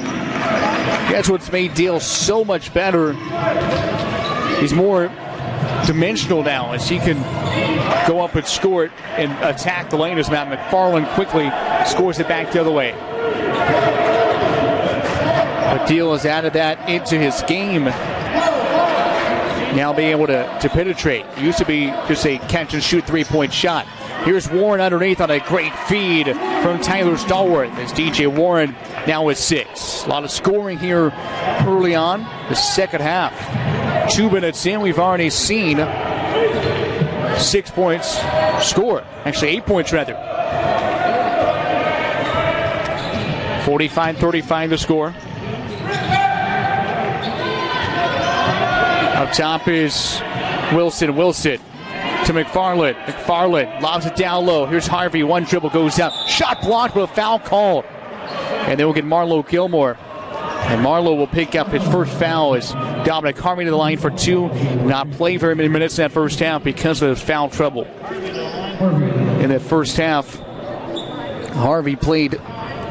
S1: That's what's made Deal so much better. He's more dimensional now as he can go up and score it and attack the lane as Matt McFarlane quickly scores it back the other way. But Deal has added that into his game. Now being able to penetrate. It used to be just a catch-and-shoot three-point shot. Here's Warren underneath on a great feed from Tyler Stallworth as DJ Warren now with 6. A lot of scoring here early on the second half. 2 minutes in, we've already seen 6 points scored. Actually, 8 points rather. 45-35 the score. Up top is Wilson to McFarlane. McFarlane lobs it down low. Here's Harvey. One dribble goes up. Shot blocked with a foul called. And then we'll get Marlo Gilmore. And Marlo will pick up his first foul as Dominic Harvey to the line for 2. Not play very many minutes in that first half because of foul trouble. In that first half, Harvey played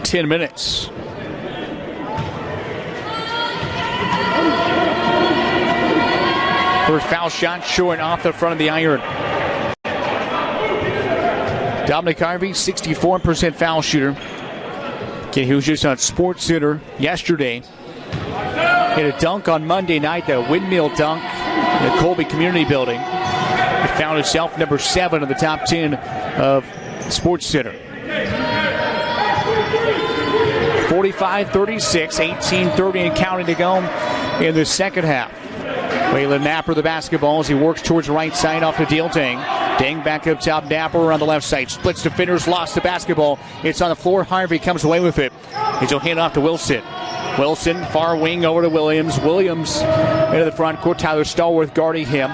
S1: 10 minutes. First foul shot short off the front of the iron. Dominic Harvey, 64% foul shooter. Okay, he was just on SportsCenter yesterday. Hit a dunk on Monday night, the windmill dunk in the Colby Community Building. He found himself number 7 in the top 10 of SportsCenter. 45-36, 18-30 and counting to go in the second half. Waylon Napper the basketball as he works towards the right side off the Deal Dang. Dang back up top, Napper on the left side. Splits defenders, lost the basketball. It's on the floor. Harvey comes away with it. He's going to hand off to Wilson. Wilson, far wing over to Williams. Williams into the front court. Tyler Stallworth guarding him.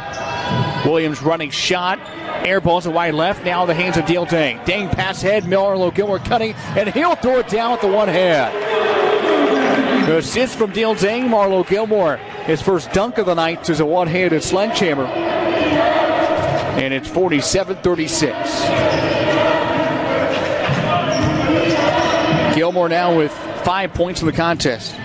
S1: Williams running shot. Air balls to wide left. Now the hands of Deal Dang. Dang pass head. Marlo Gilmore cutting. And he'll throw it down with the one hand. The assist from Deal Dang. Marlo Gilmore. His first dunk of the night is a one-handed sledgehammer. And it's 47-36. Gilmore now with 5 points in the contest.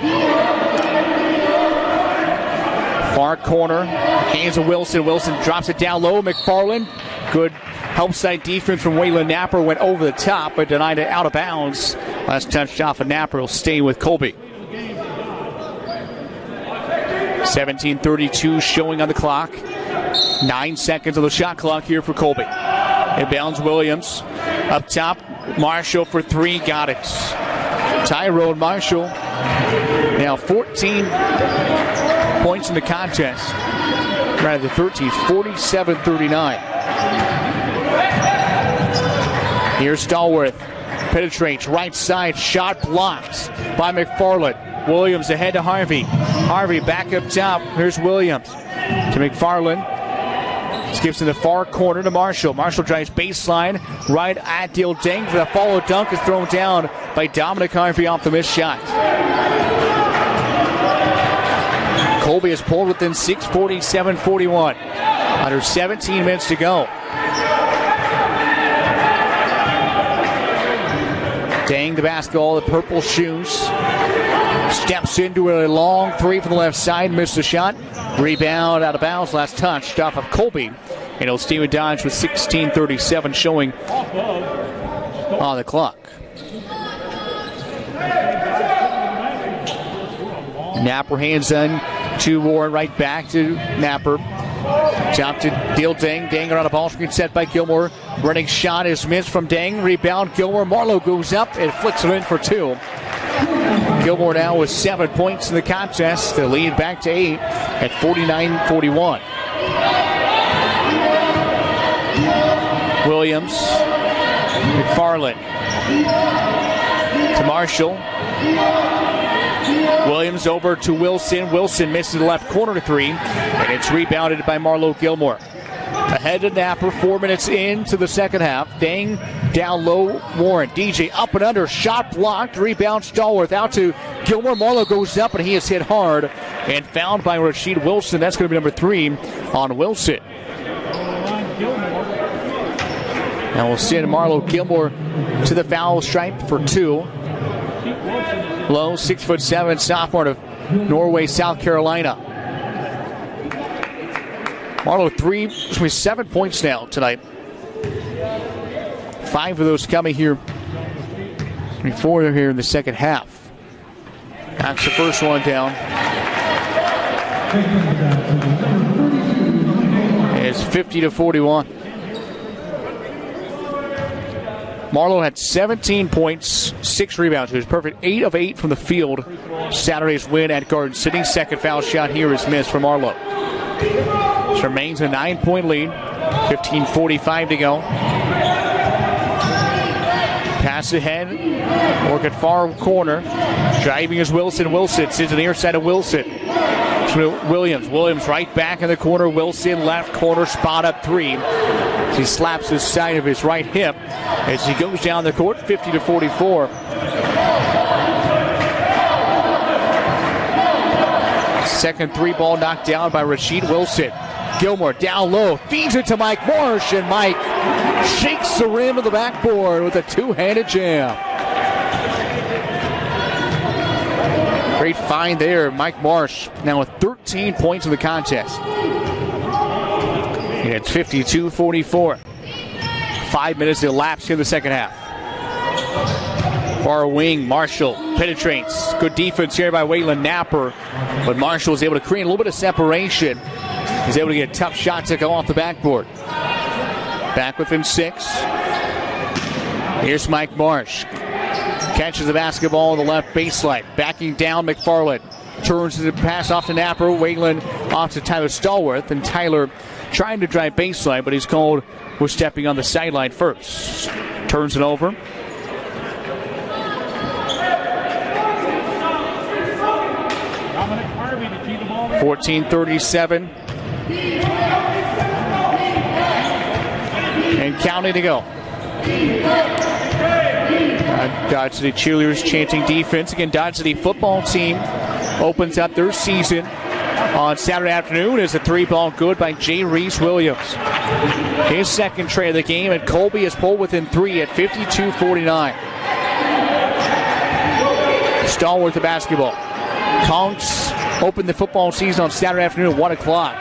S1: Far corner. Hands of Wilson. Wilson drops it down low. McFarlane. Good help side defense from Waylon Napper. Went over the top but denied it out of bounds. Last touch off of Napper will stay with Colby. 17:32 showing on the clock. 9 seconds on the shot clock here for Colby. Inbounds Williams. Up top, Marshall for 3. Got it. Tyrone Marshall. Now 14 points in the contest. Rather than 13. 47-39. Here's Stallworth. Penetrates right side. Shot blocked by McFarlane. Williams ahead to Harvey. Harvey back up top. Here's Williams to McFarlane. Skips in the far corner to Marshall. Marshall drives baseline right at Deal Dang for the follow dunk is thrown down by Dominic Harvey off the missed shot. Colby is pulled within 6, 47-41. Under 17 minutes to go. Dang the basketball, the purple shoes. Steps into a long three from the left side. Missed the shot. Rebound out of bounds. Last touch off of Colby. And it'll stay with Dodge with 16:37 showing on the clock. Napper hands in to Warren, right back to Napper. Top to Deal Dang. Dang on a ball screen set by Gilmore. Running shot is missed from Dang. Rebound Gilmore. Marlowe goes up and flicks it in for two. Gilmore now with 7 points in the contest. The lead back to 8 at 49-41. Williams. McFarlane. To Marshall. Williams over to Wilson. Wilson misses the left corner three, and it's rebounded by Marlowe Gilmore. Ahead to Napper, 4 minutes into the second half. Dang down low, Warren. DJ up and under, shot blocked, rebound Stallworth out to Gilmore. Marlowe goes up, and he is hit hard and fouled by Rasheed Wilson. That's going to be number 3 on Wilson. Now we'll send Marlowe Gilmore to the foul stripe for 2. Low, 6'7", sophomore of Norway, South Carolina. Marlowe 7 points now tonight. 5 of those coming here. 4 here in the second half. Knocks the first one down. It's 50-41. Marlowe had 17 points, 6 rebounds. He was perfect, 8 of 8 from the field. Saturday's win at Garden City. Second foul shot here is missed for Marlowe. This remains a 9-point lead. 15:45 to go. Pass ahead. Work at far corner. Driving is Wilson. Wilson sits to the near side of Wilson. Williams. Williams right back in the corner. Wilson left corner, spot up 3. He slaps his side of his right hip as he goes down the court, 50-44. Second 3 ball knocked down by Rasheed Wilson. Gilmore down low, feeds it to Mike Marsh, and Mike shakes the rim of the backboard with a 2-handed jam. Great find there, Mike Marsh, now with 13 points in the contest. And it's 52-44. 5 minutes elapsed in the second half. Far wing, Marshall penetrates. Good defense here by Waylon Napper, but Marshall was able to create a little bit of separation. He's able to get a tough shot to go off the backboard. Back within 6. Here's Mike Marsh. Catches the basketball on the left baseline. Backing down McFarlane. Turns the pass off to Napper. Waylon off to Tyler Stallworth. And Tyler trying to drive baseline, but he's called for stepping on the sideline first. Turns it over. Dominic 14:37. And counting to go. Dodge City cheerleaders chanting defense. Again, Dodge City football team opens up their season on Saturday afternoon as a 3-ball good by Jay Reese Williams. His second tray of the game, and Colby is pulled within 3 at 52-49. Stallworth the basketball. Conks opened the football season on Saturday afternoon at 1 o'clock.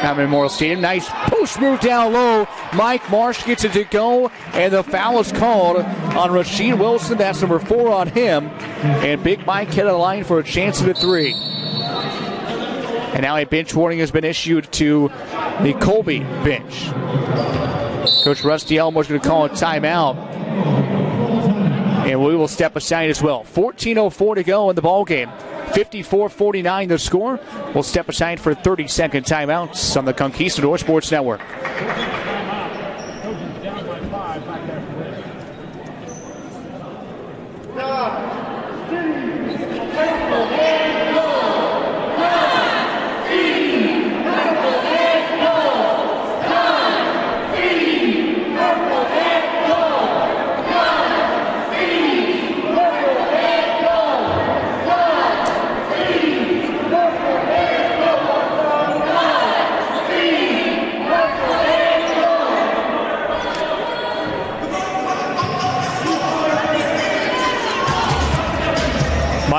S1: At Memorial Stadium. Nice post move down low. Mike Marsh gets it to go, and the foul is called on Rasheed Wilson. That's number 4 on him. And Big Mike hit a line for a chance at a 3. And now a bench warning has been issued to the Colby bench. Coach Rusty Elmore's going to call a timeout. And we will step aside as well. 14:04 to go in the ball game. 54-49 the score. We'll step aside for 30-second timeouts on the Conquistador Sports Network.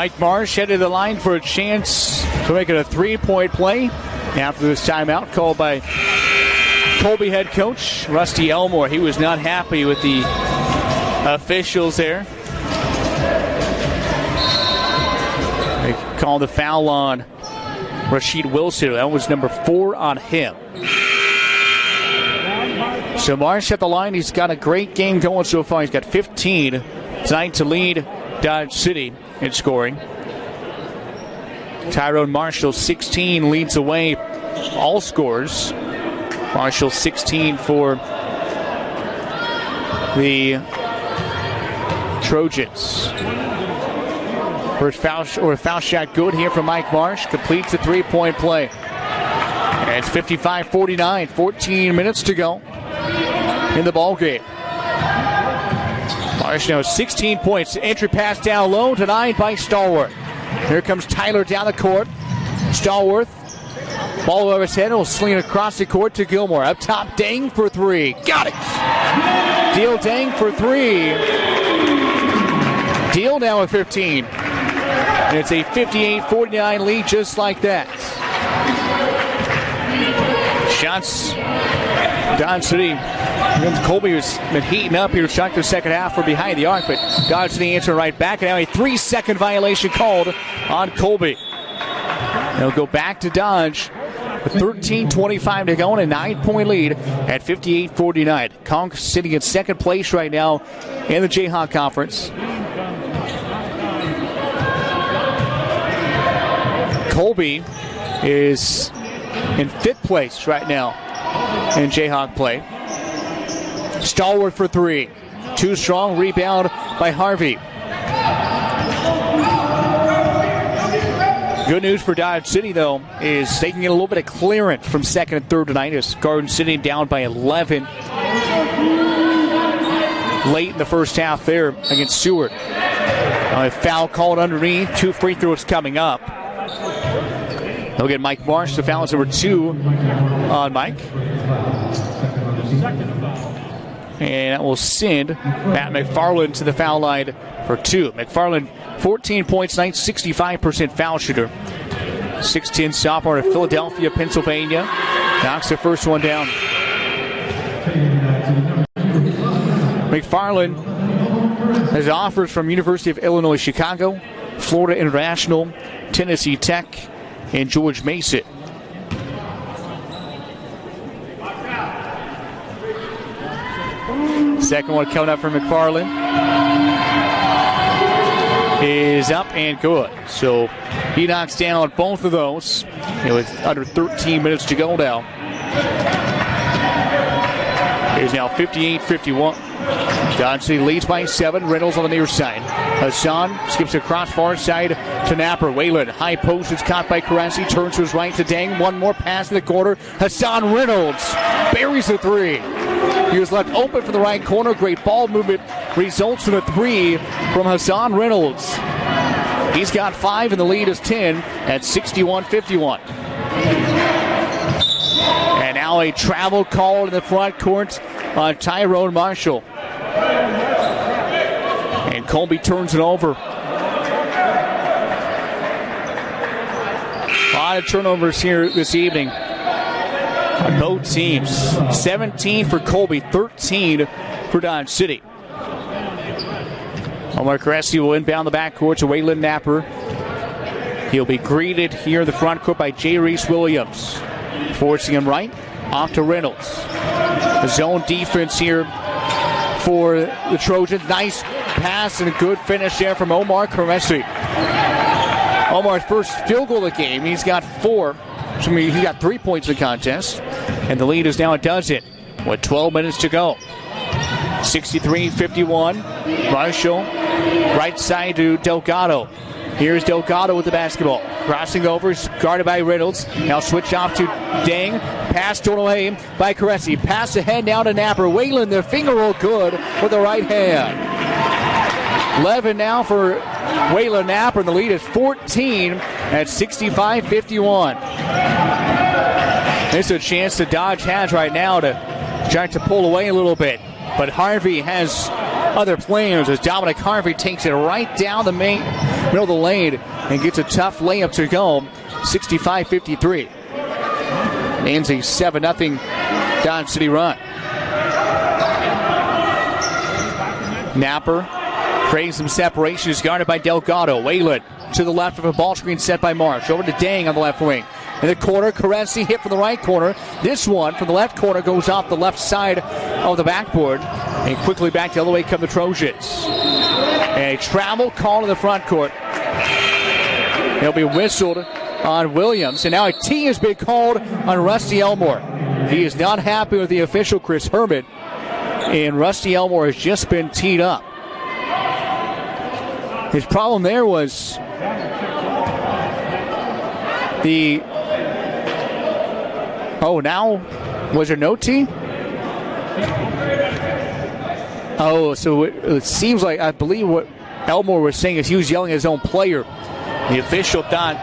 S1: Mike Marsh headed to the line for a chance to make it a 3-point play after this timeout called by Colby head coach Rusty Elmore. He was not happy with the officials there. They called the foul on Rashid Wilson. That was number 4 on him. So Marsh at the line. He's got a great game going so far. He's got 15 tonight to lead Dodge City in scoring. Tyrone Marshall, 16, leads away all scores. Marshall, 16 for the Trojans. First foul shot good here from Mike Marsh. Completes the 3-point play. And it's 55-49. 14 minutes to go in the ball game. Marsh now 16 points. Entry pass down low, denied by Stallworth. Here comes Tyler down the court. Stallworth, ball over his head, will sling it across the court to Gilmore. Up top, Dang for 3. Got it! Deal Dang for 3. Deal now with 15. And it's a 58-49 lead just like that. Shots, Dodge City. Colby has been heating up here, shot the second half for behind the arc, but Dodge City answered right back. And now a 3-second violation called on Colby. They'll go back to Dodge with 13:25 to go and a 9-point lead at 58-49. Conk sitting in second place right now in the Jayhawk Conference. Colby is in 5th place right now in Jayhawk play. Stallworth for 3. Too strong. Rebound by Harvey. Good news for Dodge City, though, is they can get a little bit of clearance from second and third tonight as Garden City down by 11 late in the first half there against Seward. A foul called underneath. 2 free throws coming up. They'll get Mike Marsh. The foul is number 2 on Mike. And that will send Matt McFarlane to the foul line for 2. McFarlane, 14 points tonight, 65% foul shooter. 6'10" sophomore at Philadelphia, Pennsylvania. Knocks the first one down. McFarlane has offers from University of Illinois Chicago, Florida International, Tennessee Tech, and George Mason. Second one coming up from McFarlane is up and good. So he knocks down on both of those. It was under 13 minutes to go now. It is now 58-51. Dodge City leads by 7. Reynolds on the near side. Hassan skips across far side to Napper. Whalen, high post is caught by Carassi. Turns to his right to Dang. One more pass in the corner. Hassan Reynolds buries the 3. He was left open for the right corner. Great ball movement results in a 3 from Hassan Reynolds. He's got 5 and the lead is 10 at 61-51. And now a travel call in the front court on Tyrone Marshall. And Colby turns it over. A lot of turnovers here this evening on both teams. 17 for Colby, 13 for Dodge City. Omar Cressy will inbound the backcourt to Waylon Napper. He'll be greeted here in the front court by J. Reese Williams. Forcing him right, off to Reynolds. The zone defense here for the Trojans. Nice pass and a good finish there from Omar Cressy. Omar's first field goal of the game. He's got 4. So he got 3 points in the contest. And the lead is now a dozen with 12 minutes to go. 63-51. Marshall, right side to Delgado. Here's Delgado with the basketball. Crossing over, guarded by Reynolds. Now switch off to Dang. Pass torn away by Cressy. Pass ahead now to Napper. Whalen, the finger roll good with the right hand. 11 now for Waylon Napper, and the lead is 14 at 65-51. This is a chance that Dodge has right now to try to pull away a little bit. But Harvey has other players as Dominic Harvey takes it right down the middle of the lane and gets a tough layup to go. 65-53. Ends a 7-0 Dodge City run. Napper creating some separation. Is guarded by Delgado. Whalen to the left of a ball screen set by Marsh. Over to Dang on the left wing. In the corner, Caressi hit from the right corner. This one from the left corner goes off the left side of the backboard. And quickly back the other way come the Trojans. And a travel call to the front court. He'll be whistled on Williams. And now a tee has been called on Rusty Elmore. He is not happy with the official, Chris Herman. And Rusty Elmore has just been teed up. His problem there was the... Oh, now, was there no tee? Oh, so it seems like, I believe what Elmore was saying is he was yelling at his own player. The official thought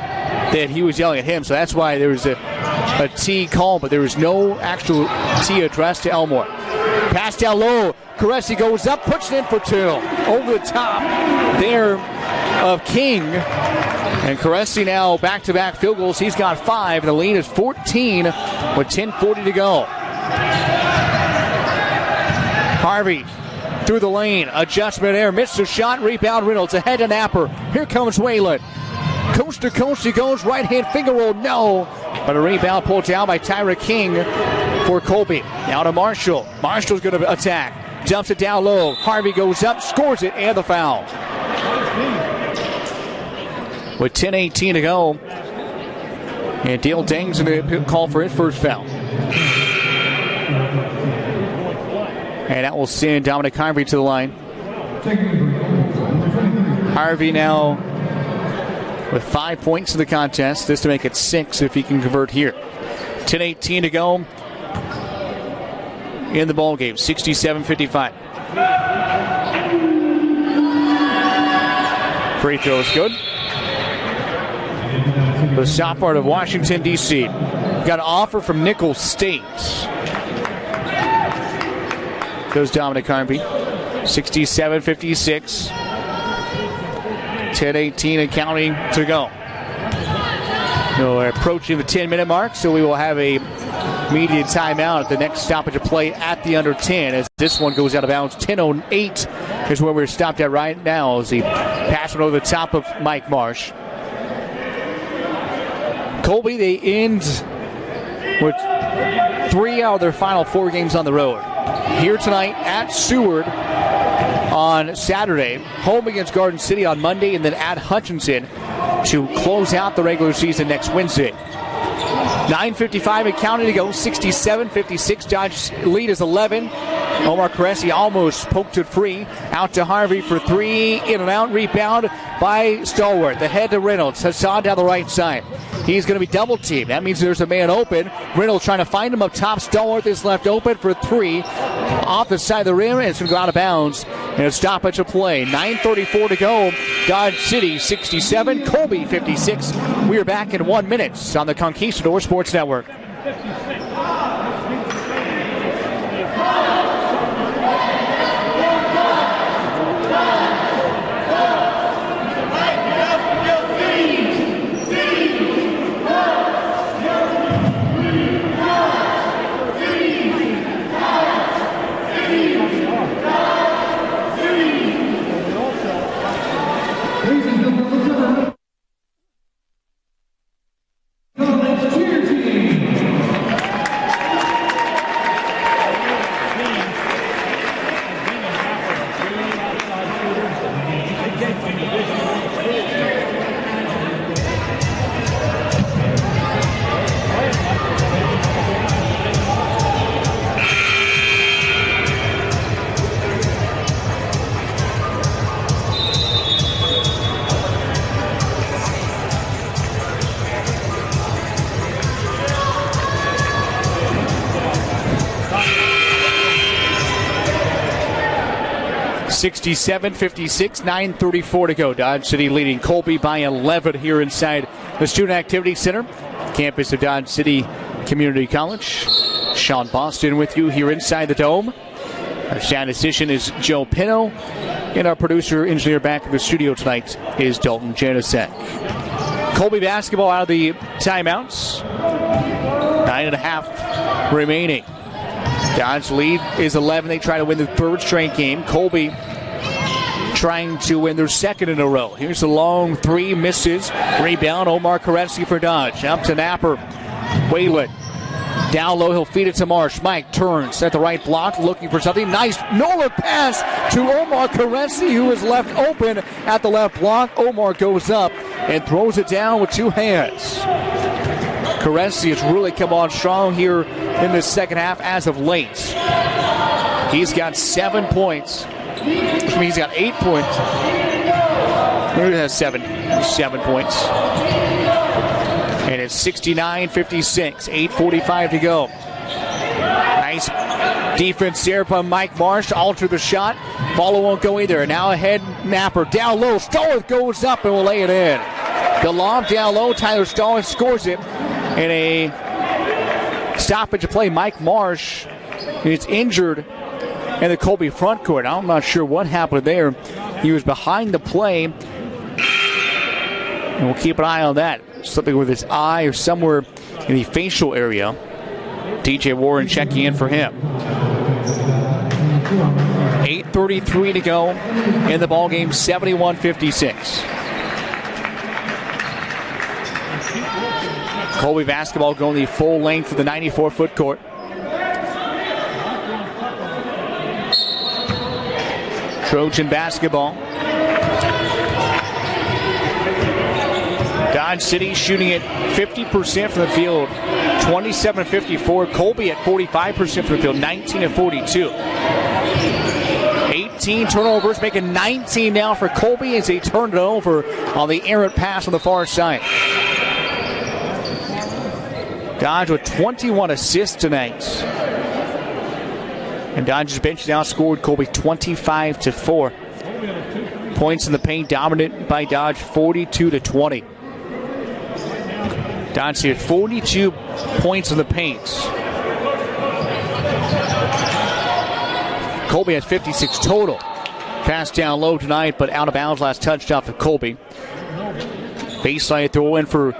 S1: that he was yelling at him, so that's why there was a tee call, but there was no actual tee addressed to Elmore. Pass down low. Caressi goes up, puts it in for two. Over the top there of King. And Caressi now back-to-back field goals. He's got 5. The lead is 14 with 10:40 to go. Harvey through the lane. Adjustment there. Missed the shot. Rebound Reynolds. Ahead to Napper. Here comes Whalen. Coast to coast he goes. Right-hand finger roll. No. But a rebound pulled down by Tyra King for Colby. Now to Marshall. Marshall's going to attack. Dumps it down low. Harvey goes up. Scores it. And the foul. With 10:18 to go. And Dale Dang's going to call for his first foul. And that will send Dominic Harvey to the line. Harvey now with 5 points in the contest. This to make it 6 if he can convert here. 10:18 to go in the ball game. 67-55. Free throw is good. The south part of Washington, D.C. Got an offer from Nicholls State. Goes Dominic Harvey. 67-56. 10:18 and counting to go. We're approaching the 10-minute mark, so we will have a immediate timeout at the next stoppage of play at the under 10 as this one goes out of bounds. 10:08 is where we're stopped at right now as he passes it over the top of Mike Marsh. Colby, they end with 3 out of their final 4 games on the road. Here tonight at Seward on Saturday, home against Garden City on Monday, and then at Hutchinson to close out the regular season next Wednesday. 9:55 and counting to go. 67-56. Dodge lead is 11. Omar Caressi almost poked it free. Out to Harvey for 3. In and out. Rebound by Stallworth. The head to Reynolds. Hassan down the right side. He's going to be double teamed. That means there's a man open. Reynolds trying to find him up top. Stallworth is left open for 3. Off the side of the rim, and it's going to go out of bounds. And a stoppage of play. 9:34 to go. Dodge City 67, Colby 56. We are back in 1 minute on the Conquistador Sports Network. (67-56), 9:34 to go. Dodge City leading Colby by 11 here inside the Student Activity Center, campus of Dodge City Community College. Sean Boston with you here inside the Dome. Our statistician is Joe Pino. And our producer, engineer back in the studio tonight is Dalton Janicek. Colby basketball out of the timeouts. 9.5 remaining. Dodge lead is 11. They try to win the third straight game. Colby trying to win their second in a row. Here's a long three, misses. Rebound, Omar Koretsky for Dodge. Up to Napper. Whalen. Down low, he'll feed it to Marsh. Mike turns at the right block, looking for something. Nice no-look pass to Omar Koretsky, who is left open at the left block. Omar goes up and throws it down with two hands. Koretsky has really come on strong here in the second half as of late. He's got 7 points. He's got 8 points. He has 7 points. And it's 69-56. 8:45 to go. Nice defense there from Mike Marsh. Alter the shot. Follow won't go either. Now ahead, Napper. Down low. Stallworth goes up and will lay it in. The lob down low. Tyler Stallworth scores it. In a stoppage of play, Mike Marsh is injured in the Colby front court. I'm not sure what happened there. He was behind the play. And we'll keep an eye on that. Something with his eye or somewhere in the facial area. DJ Warren checking in for him. 8:33 to go in the ballgame, 71-56. Colby basketball going the full length of the 94-foot court. Trojan basketball. Dodge City shooting at 50% from the field, 27-54. Colby at 45% from the field, 19-42. 18 turnovers, making 19 now for Colby as they turn it over on the errant pass on the far side. Dodge with 21 assists tonight. And Dodge's bench now scored Colby 25-4. Points in the paint dominant by Dodge, 42-20. Dodge here 42 points in the paint. Colby has 56 total. Pass down low tonight, but out of bounds. Last touchdown for Colby. Baseline throw in for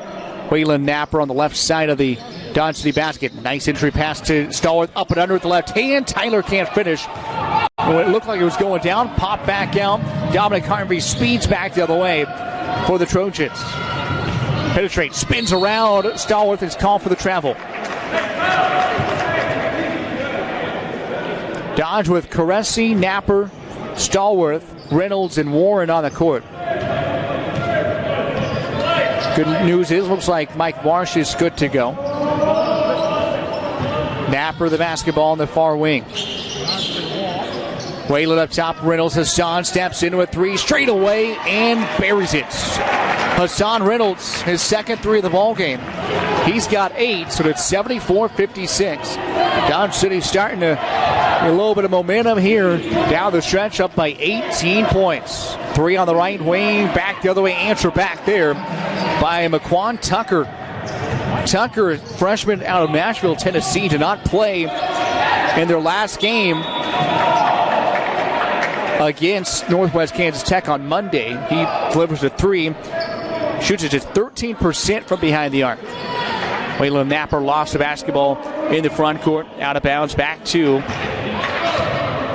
S1: Waylon Napper on the left side of the Dodge City basket. Nice entry pass to Stallworth, up and under with the left hand. Tyler can't finish. It looked like it was going down. Pop back out. Dominic Harvey speeds back the other way for the Trojans. Penetrates, spins around. Stallworth is called for the travel. Dodge with Koretsky, Napper, Stallworth, Reynolds, and Warren on the court. Good news is, looks like Mike Marsh is good to go. Napper, the basketball on the far wing. Whalen up top, Reynolds. Hassan steps into a three straight away and buries it. Hassan Reynolds, his second three of the ball game. He's got 8, so it's 74-56. Dodge City starting to get a little bit of momentum here down the stretch, up by 18 points. 3 on the right wing, back the other way, answer back there by McQuan Tucker. Tucker, freshman out of Nashville, Tennessee, did not play in their last game against Northwest Kansas Tech on Monday. He delivers a 3, shoots it at 13% from behind the arc. Waylon Napper lost the basketball in the front court, out of bounds, back to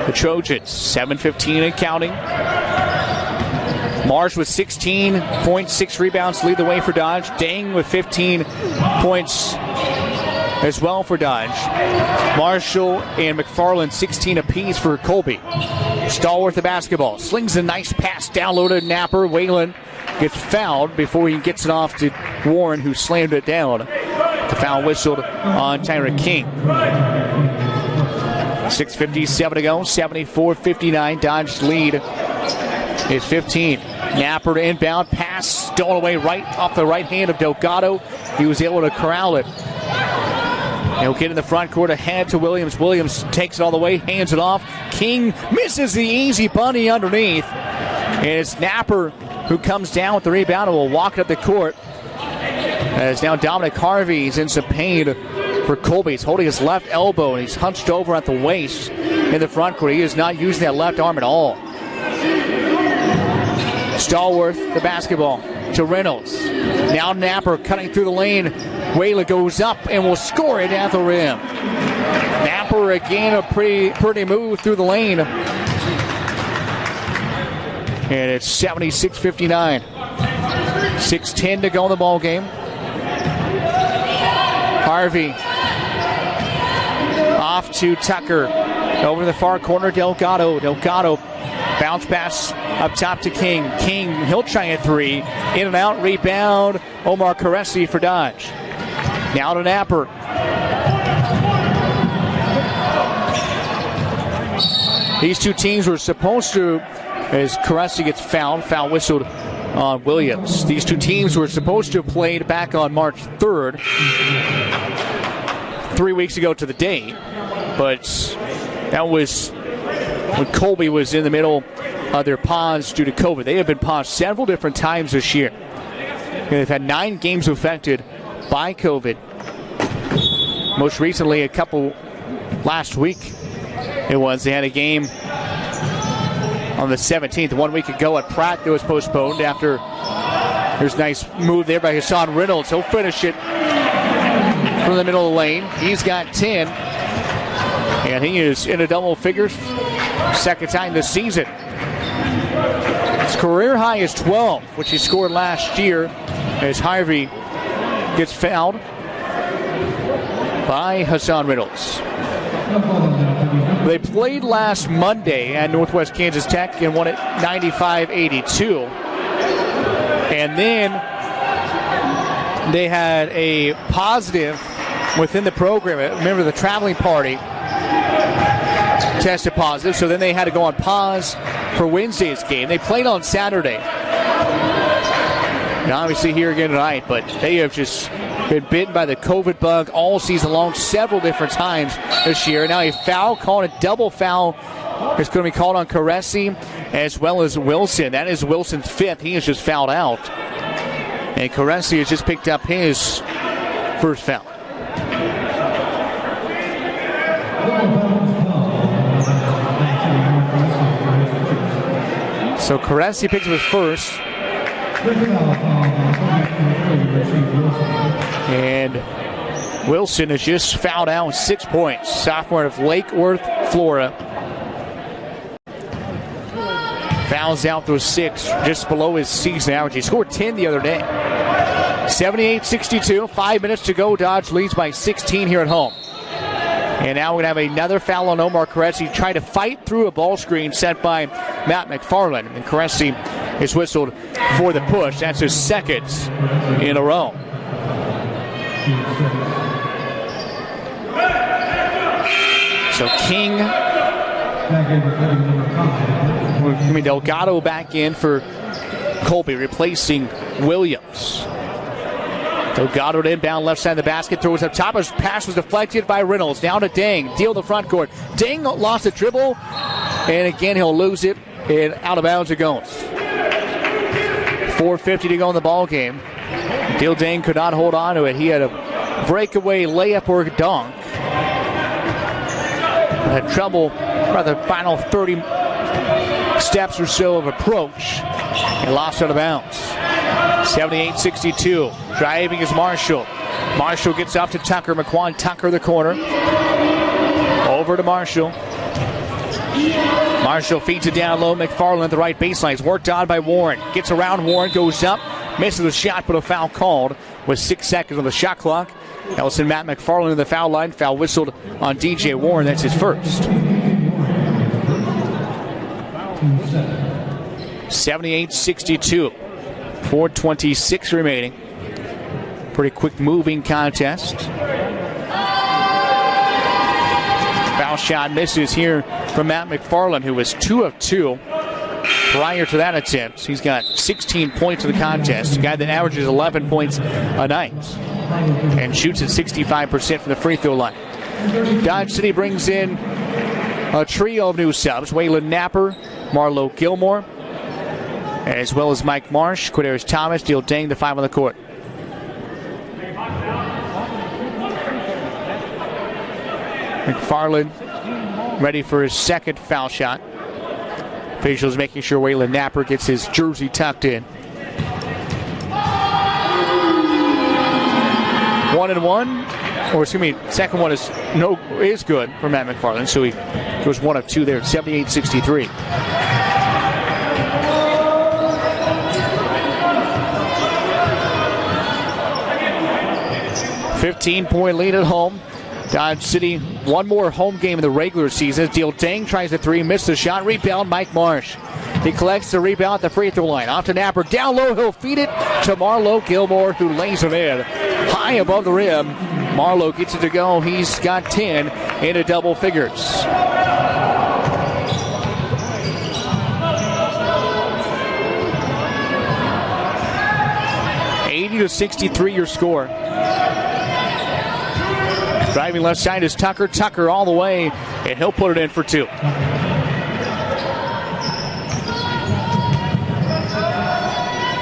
S1: the Trojans. 7:15 and counting. Marsh with 16 points, 6 rebounds, lead the way for Dodge. Dang with 15 points as well for Dodge. Marshall and McFarlane 16 apiece for Colby. Stallworth the basketball, slings a nice pass down low to Napper. Waylon gets fouled before he gets it off to Warren, who slammed it down. The foul whistled on Tyra King. 6:57 to go, 74-59. Dodge's lead is 15. Napper to inbound, pass stolen away right off the right hand of Delgado. He was able to corral it. He'll get in the front court ahead to Williams. Williams takes it all the way, hands it off. King misses the easy bunny underneath. And it's Napper who comes down with the rebound and will walk it up the court. As now Dominic Harvey's in some pain for Colby. He's holding his left elbow and he's hunched over at the waist in the front court. He is not using that left arm at all. Stallworth, the basketball to Reynolds. Now Napper cutting through the lane. Whalen goes up and will score it at the rim. Napper again, a pretty move through the lane. And it's 76-59. 6:10 to go in the ball game. Harvey off to Tucker. Over to the far corner, Delgado. Delgado bounce pass up top to King. King, he'll try a three. In and out, rebound. Omar Caresi for Dodge. Now to Napper. These two teams were supposed to, as Caresi gets foul whistled on Williams. These two teams were supposed to have played back on March 3rd, 3 weeks ago to the date, but that was when Colby was in the middle of their pause due to COVID. They have been paused several different times this year. And they've had 9 games affected by COVID. Most recently, a couple last week, they had a game on the 17th, 1 week ago at Pratt that was postponed after there's a nice move there by Hassan Reynolds. He'll finish it from the middle of the lane. He's got 10, and he is in a double figures, second time this season. His career high is 12, which he scored last year as Harvey gets fouled by Hassan Reynolds. They played last Monday at Northwest Kansas Tech and won it 95-82. And then they had a positive within the program. Remember, the traveling party tested positive, so then they had to go on pause for Wednesday's game. They played on Saturday. And obviously here again tonight, but they have just been bitten by the COVID bug all season long, several different times this year. Now a foul called, a double foul is going to be called on Caresi as well as Wilson. That is Wilson's 5th. He is just fouled out. And Caresi has just picked up his first foul. So Caresi picks up his first. And Wilson is just fouled out with 6 points. Sophomore of Lake Worth, Florida. Fouls out those 6, just below his season average. He scored 10 the other day. 78-62, 5 minutes to go. Dodge leads by 16 here at home. And now we're going to have another foul on Omar Caresi. Trying to fight through a ball screen set by Matt McFarlane. And Caresi is whistled for the push. That's his second in a row. So King, Delgado back in for Colby, replacing Williams. Delgado inbound left side of the basket, throws up top. His pass was deflected by Reynolds. Down to Dang, deal the front court. Dang lost the dribble, and again he'll lose it, and out of bounds it goes. 4:50 to go in the ball game. Deal Dang could not hold on to it. He had a breakaway layup or dunk. Had trouble by the final 30 steps or so of approach and lost out of bounds. 78-62. Driving is Marshall. Marshall gets off to Tucker. McQuan Tucker the corner. Over to Marshall. Marshall feeds it down low. McFarlane at the right baseline. It's worked on by Warren. Gets around Warren, goes up, misses the shot, but a foul called with 6 seconds on the shot clock. That was Matt McFarlane in the foul line. Foul whistled on DJ Warren. That's his first. 78-62. 4:26 remaining. Pretty quick moving contest. Foul shot misses here from Matt McFarlane, who was 2 of 2 prior to that attempt. He's got 16 points in the contest. A guy that averages 11 points a night and shoots at 65% from the free throw line. Dodge City brings in a trio of new subs. Waylon Napper, Marlo Gilmore, as well as Mike Marsh, Quadaris Thomas, Deal Dang, the 5 on the court. McFarlane ready for his second foul shot. Officials making sure Waylon Napper gets his jersey tucked in. 1-1, or excuse me, second one is good for Matt McFarlane, so he goes 1 of 2 there at 78-63. $15-point lead at home. Dodge City, one more home game in the regular season. Deal Dang tries the three, missed the shot. Rebound, Mike Marsh. He collects the rebound at the free throw line. Off to Napper, down low, he'll feed it to Marlo Gilmore, who lays it in. High above the rim. Marlo gets it to go. He's got 10 into double figures. $80-63 your score. Driving left side is Tucker. Tucker all the way, and he'll put it in for 2.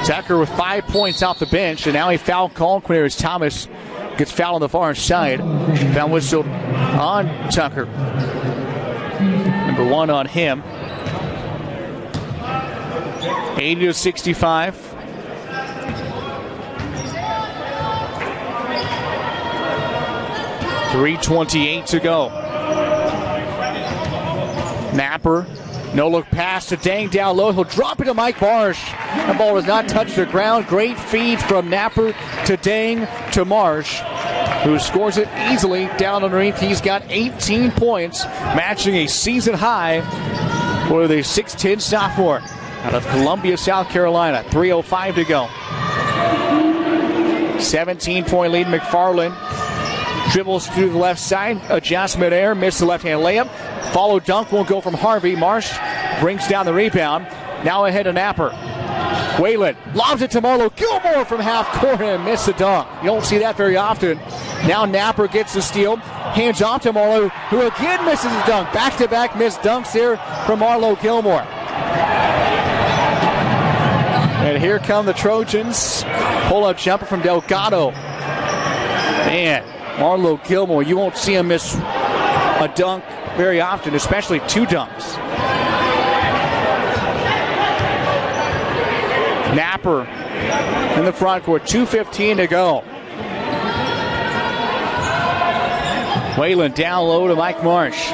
S1: Tucker with 5 points off the bench, and now a foul called. Quinarius Thomas gets fouled on the far side. Foul whistled on Tucker. Number 1 on him. 80-65. .328 to go. Napper, no look pass to Dang down low. He'll drop it to Mike Marsh. The ball does not touch the ground. Great feed from Napper to Dang to Marsh, who scores it easily down underneath. He's got 18 points, matching a season high for the 6'10 sophomore out of Columbia, South Carolina. 3:05 to go. 17-point lead. McFarlane dribbles through the left side. Adjustment air. Missed the left-hand layup. Follow dunk won't go from Harvey. Marsh brings down the rebound. Now ahead to Napper. Waylon lobs it to Marlo Gilmore from half court and missed the dunk. You don't see that very often. Now Napper gets the steal. Hands off to Marlo, who again misses the dunk. Back-to-back missed dunks here from Marlo Gilmore. And here come the Trojans. Pull-up jumper from Delgado. Man, Marlo Gilmore, you won't see him miss a dunk very often, especially 2 dunks. Napper in the front court, 2:15 to go. Waylon down low to Mike Marsh.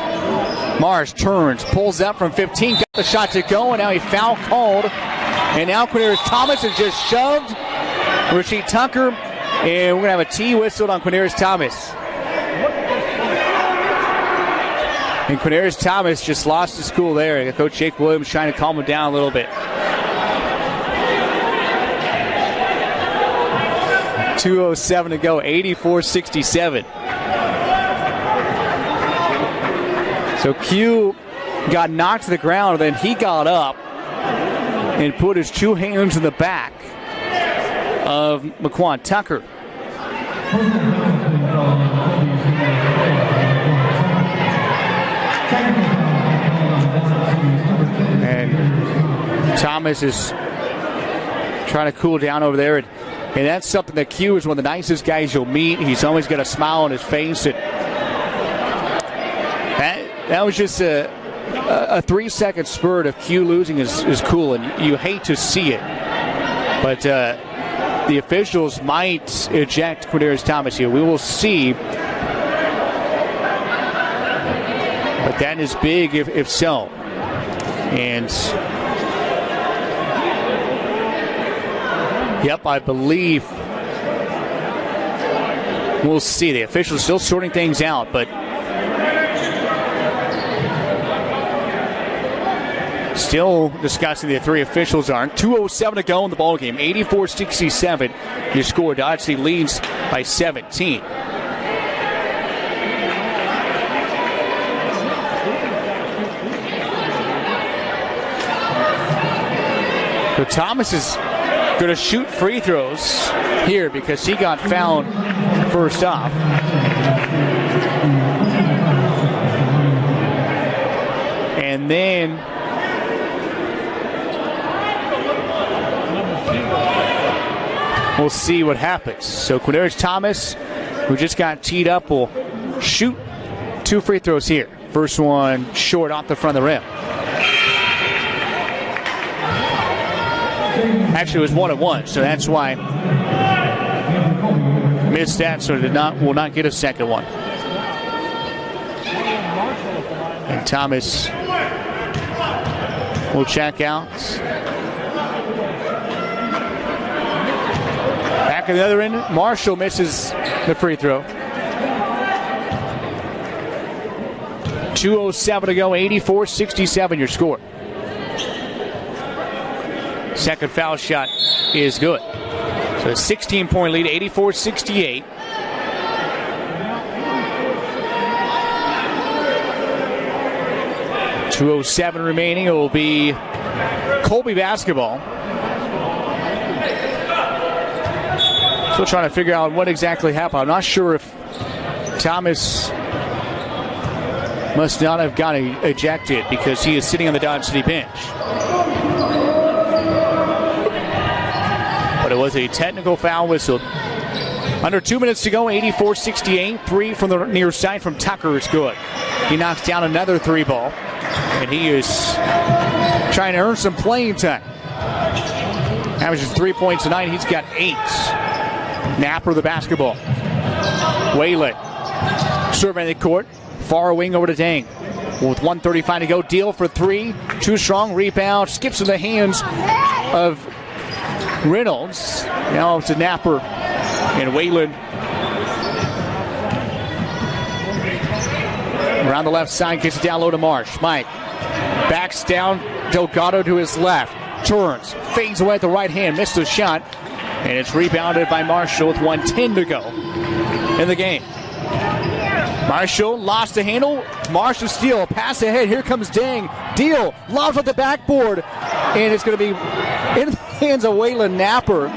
S1: Marsh turns, pulls up from 15, got the shot to go, and now he foul called. And now Quinarius Thomas is just shoved. Rasheed Tucker, and we're going to have a T whistled on Quinarius Thomas. And Quinarius Thomas just lost his cool there. Coach Jake Williams trying to calm him down a little bit. 2:07 to go, 84-67. So Q got knocked to the ground, and then he got up and put his 2 hands in the back of McQuan Tucker. And Thomas is trying to cool down over there. And that's something that Q is one of the nicest guys you'll meet. He's always got a smile on his face. And that was just a 3-second spurt of Q losing is cool, and you hate to see it. But the officials might eject Quinarius Thomas here. We will see. But that is big if so. And yep, I believe we'll see. The officials still sorting things out, but still discussing the 3 officials aren't. 2:07 to go in the ballgame. 84-67. Your score. Dodge City leads by 17. So Thomas is going to shoot free throws here because he got fouled first off. And then we'll see what happens. So Quinarius Thomas, who just got teed up, will shoot 2 free throws here. First one short off the front of the rim. Actually, it was 1-1, so that's why missed that, so will not get a second one. And Thomas will check out. Back at the other end, Marshall misses the free throw. 2:07 to go, 84-67 your score. Second foul shot is good. So a 16-point lead, 84-68. .207 remaining. It will be Colby basketball. Still trying to figure out what exactly happened. I'm not sure if Thomas must not have gotten ejected because he is sitting on the Dodge City bench. But it was a technical foul whistle. Under 2 minutes to go, 84-68. Three from the near side from Tucker is good. He knocks down another three ball. And he is trying to earn some playing time. Averages 3 points tonight. He's got 8. Napper the basketball. Whalen surveying the court. Far wing over to Dang. With 1:35 to go. Deal for three. Too strong. Rebound. Skips in the hands of Reynolds. Now it's a Napper. And Whalen around the left side, gets it down low to Marsh. Mike backs down. Delgado to his left. Turns. Fades away at the right hand. Missed the shot. And it's rebounded by Marshall with 1:10 to go in the game. Marshall lost the handle. Marshall steal. Pass ahead. Here comes Dang. Deal. Lobs at the backboard. And it's going to be in the hands of Waylon Napper.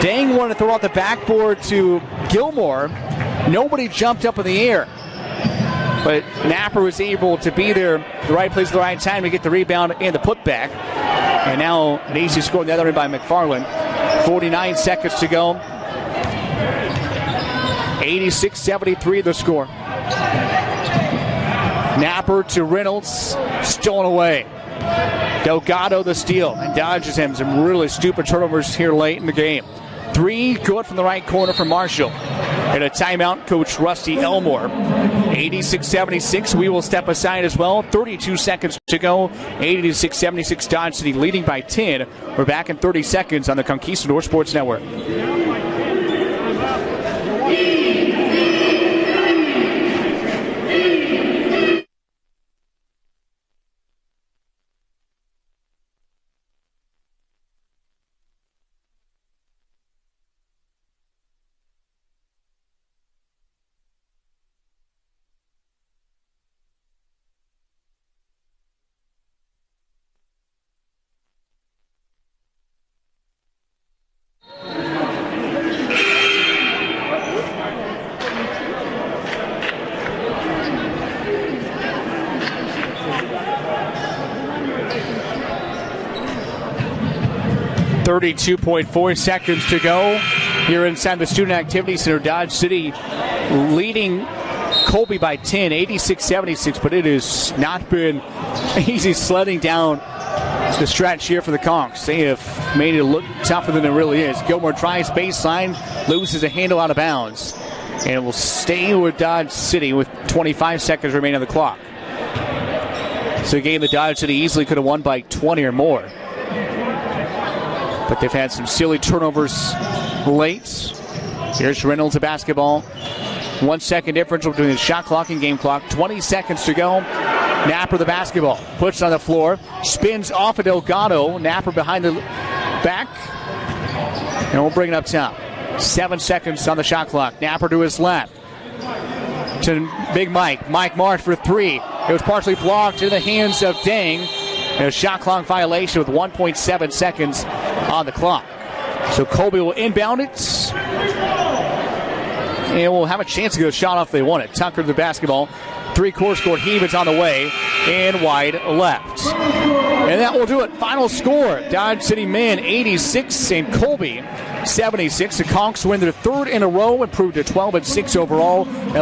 S1: Dang wanted to throw out the backboard to Gilmore. Nobody jumped up in the air. But Napper was able to be there, the right place at the right time to get the rebound and the putback. And now an easy score on the other end by McFarlane. 49 seconds to go. 86-73 the score. Napper to Reynolds. Stolen away. Delgado the steal. And dodges him. Some really stupid turnovers here late in the game. Three good from the right corner for Marshall. And a timeout, Coach Rusty Elmore. 86-76. We will step aside as well. 32 seconds to go. 86-76 Dodge City leading by 10. We're back in 30 seconds on the Conquistador Sports Network. 32.4 seconds to go here inside the Student Activity Center. Dodge City leading Colby by 10, 86-76, but it has not been easy sledding down the stretch here for the Conks. They have made it look tougher than it really is. Gilmore tries baseline, loses a handle out of bounds, and it will stay with Dodge City with 25 seconds remaining on the clock. So a game that Dodge City easily could have won by 20 or more. But they've had some silly turnovers late. Here's Reynolds, a basketball. 1 second differential between the shot clock and game clock. 20 seconds to go. Napper the basketball. Puts it on the floor. Spins off of Delgado. Napper behind the back. And we'll bring it up top. 7 seconds on the shot clock. Napper to his left. To Big Mike. Mike Marsh for three. It was partially blocked in the hands of Dang. And a shot clock violation with 1.7 seconds on the clock. So Colby will inbound it. And will have a chance to get a shot off if they want it. Tucker to the basketball. Three-quarter score. Heavens on the way. And wide left. And that will do it. Final score. Dodge City men 86 and Colby 76. The Conks win their third in a row, improved to 12-6 overall.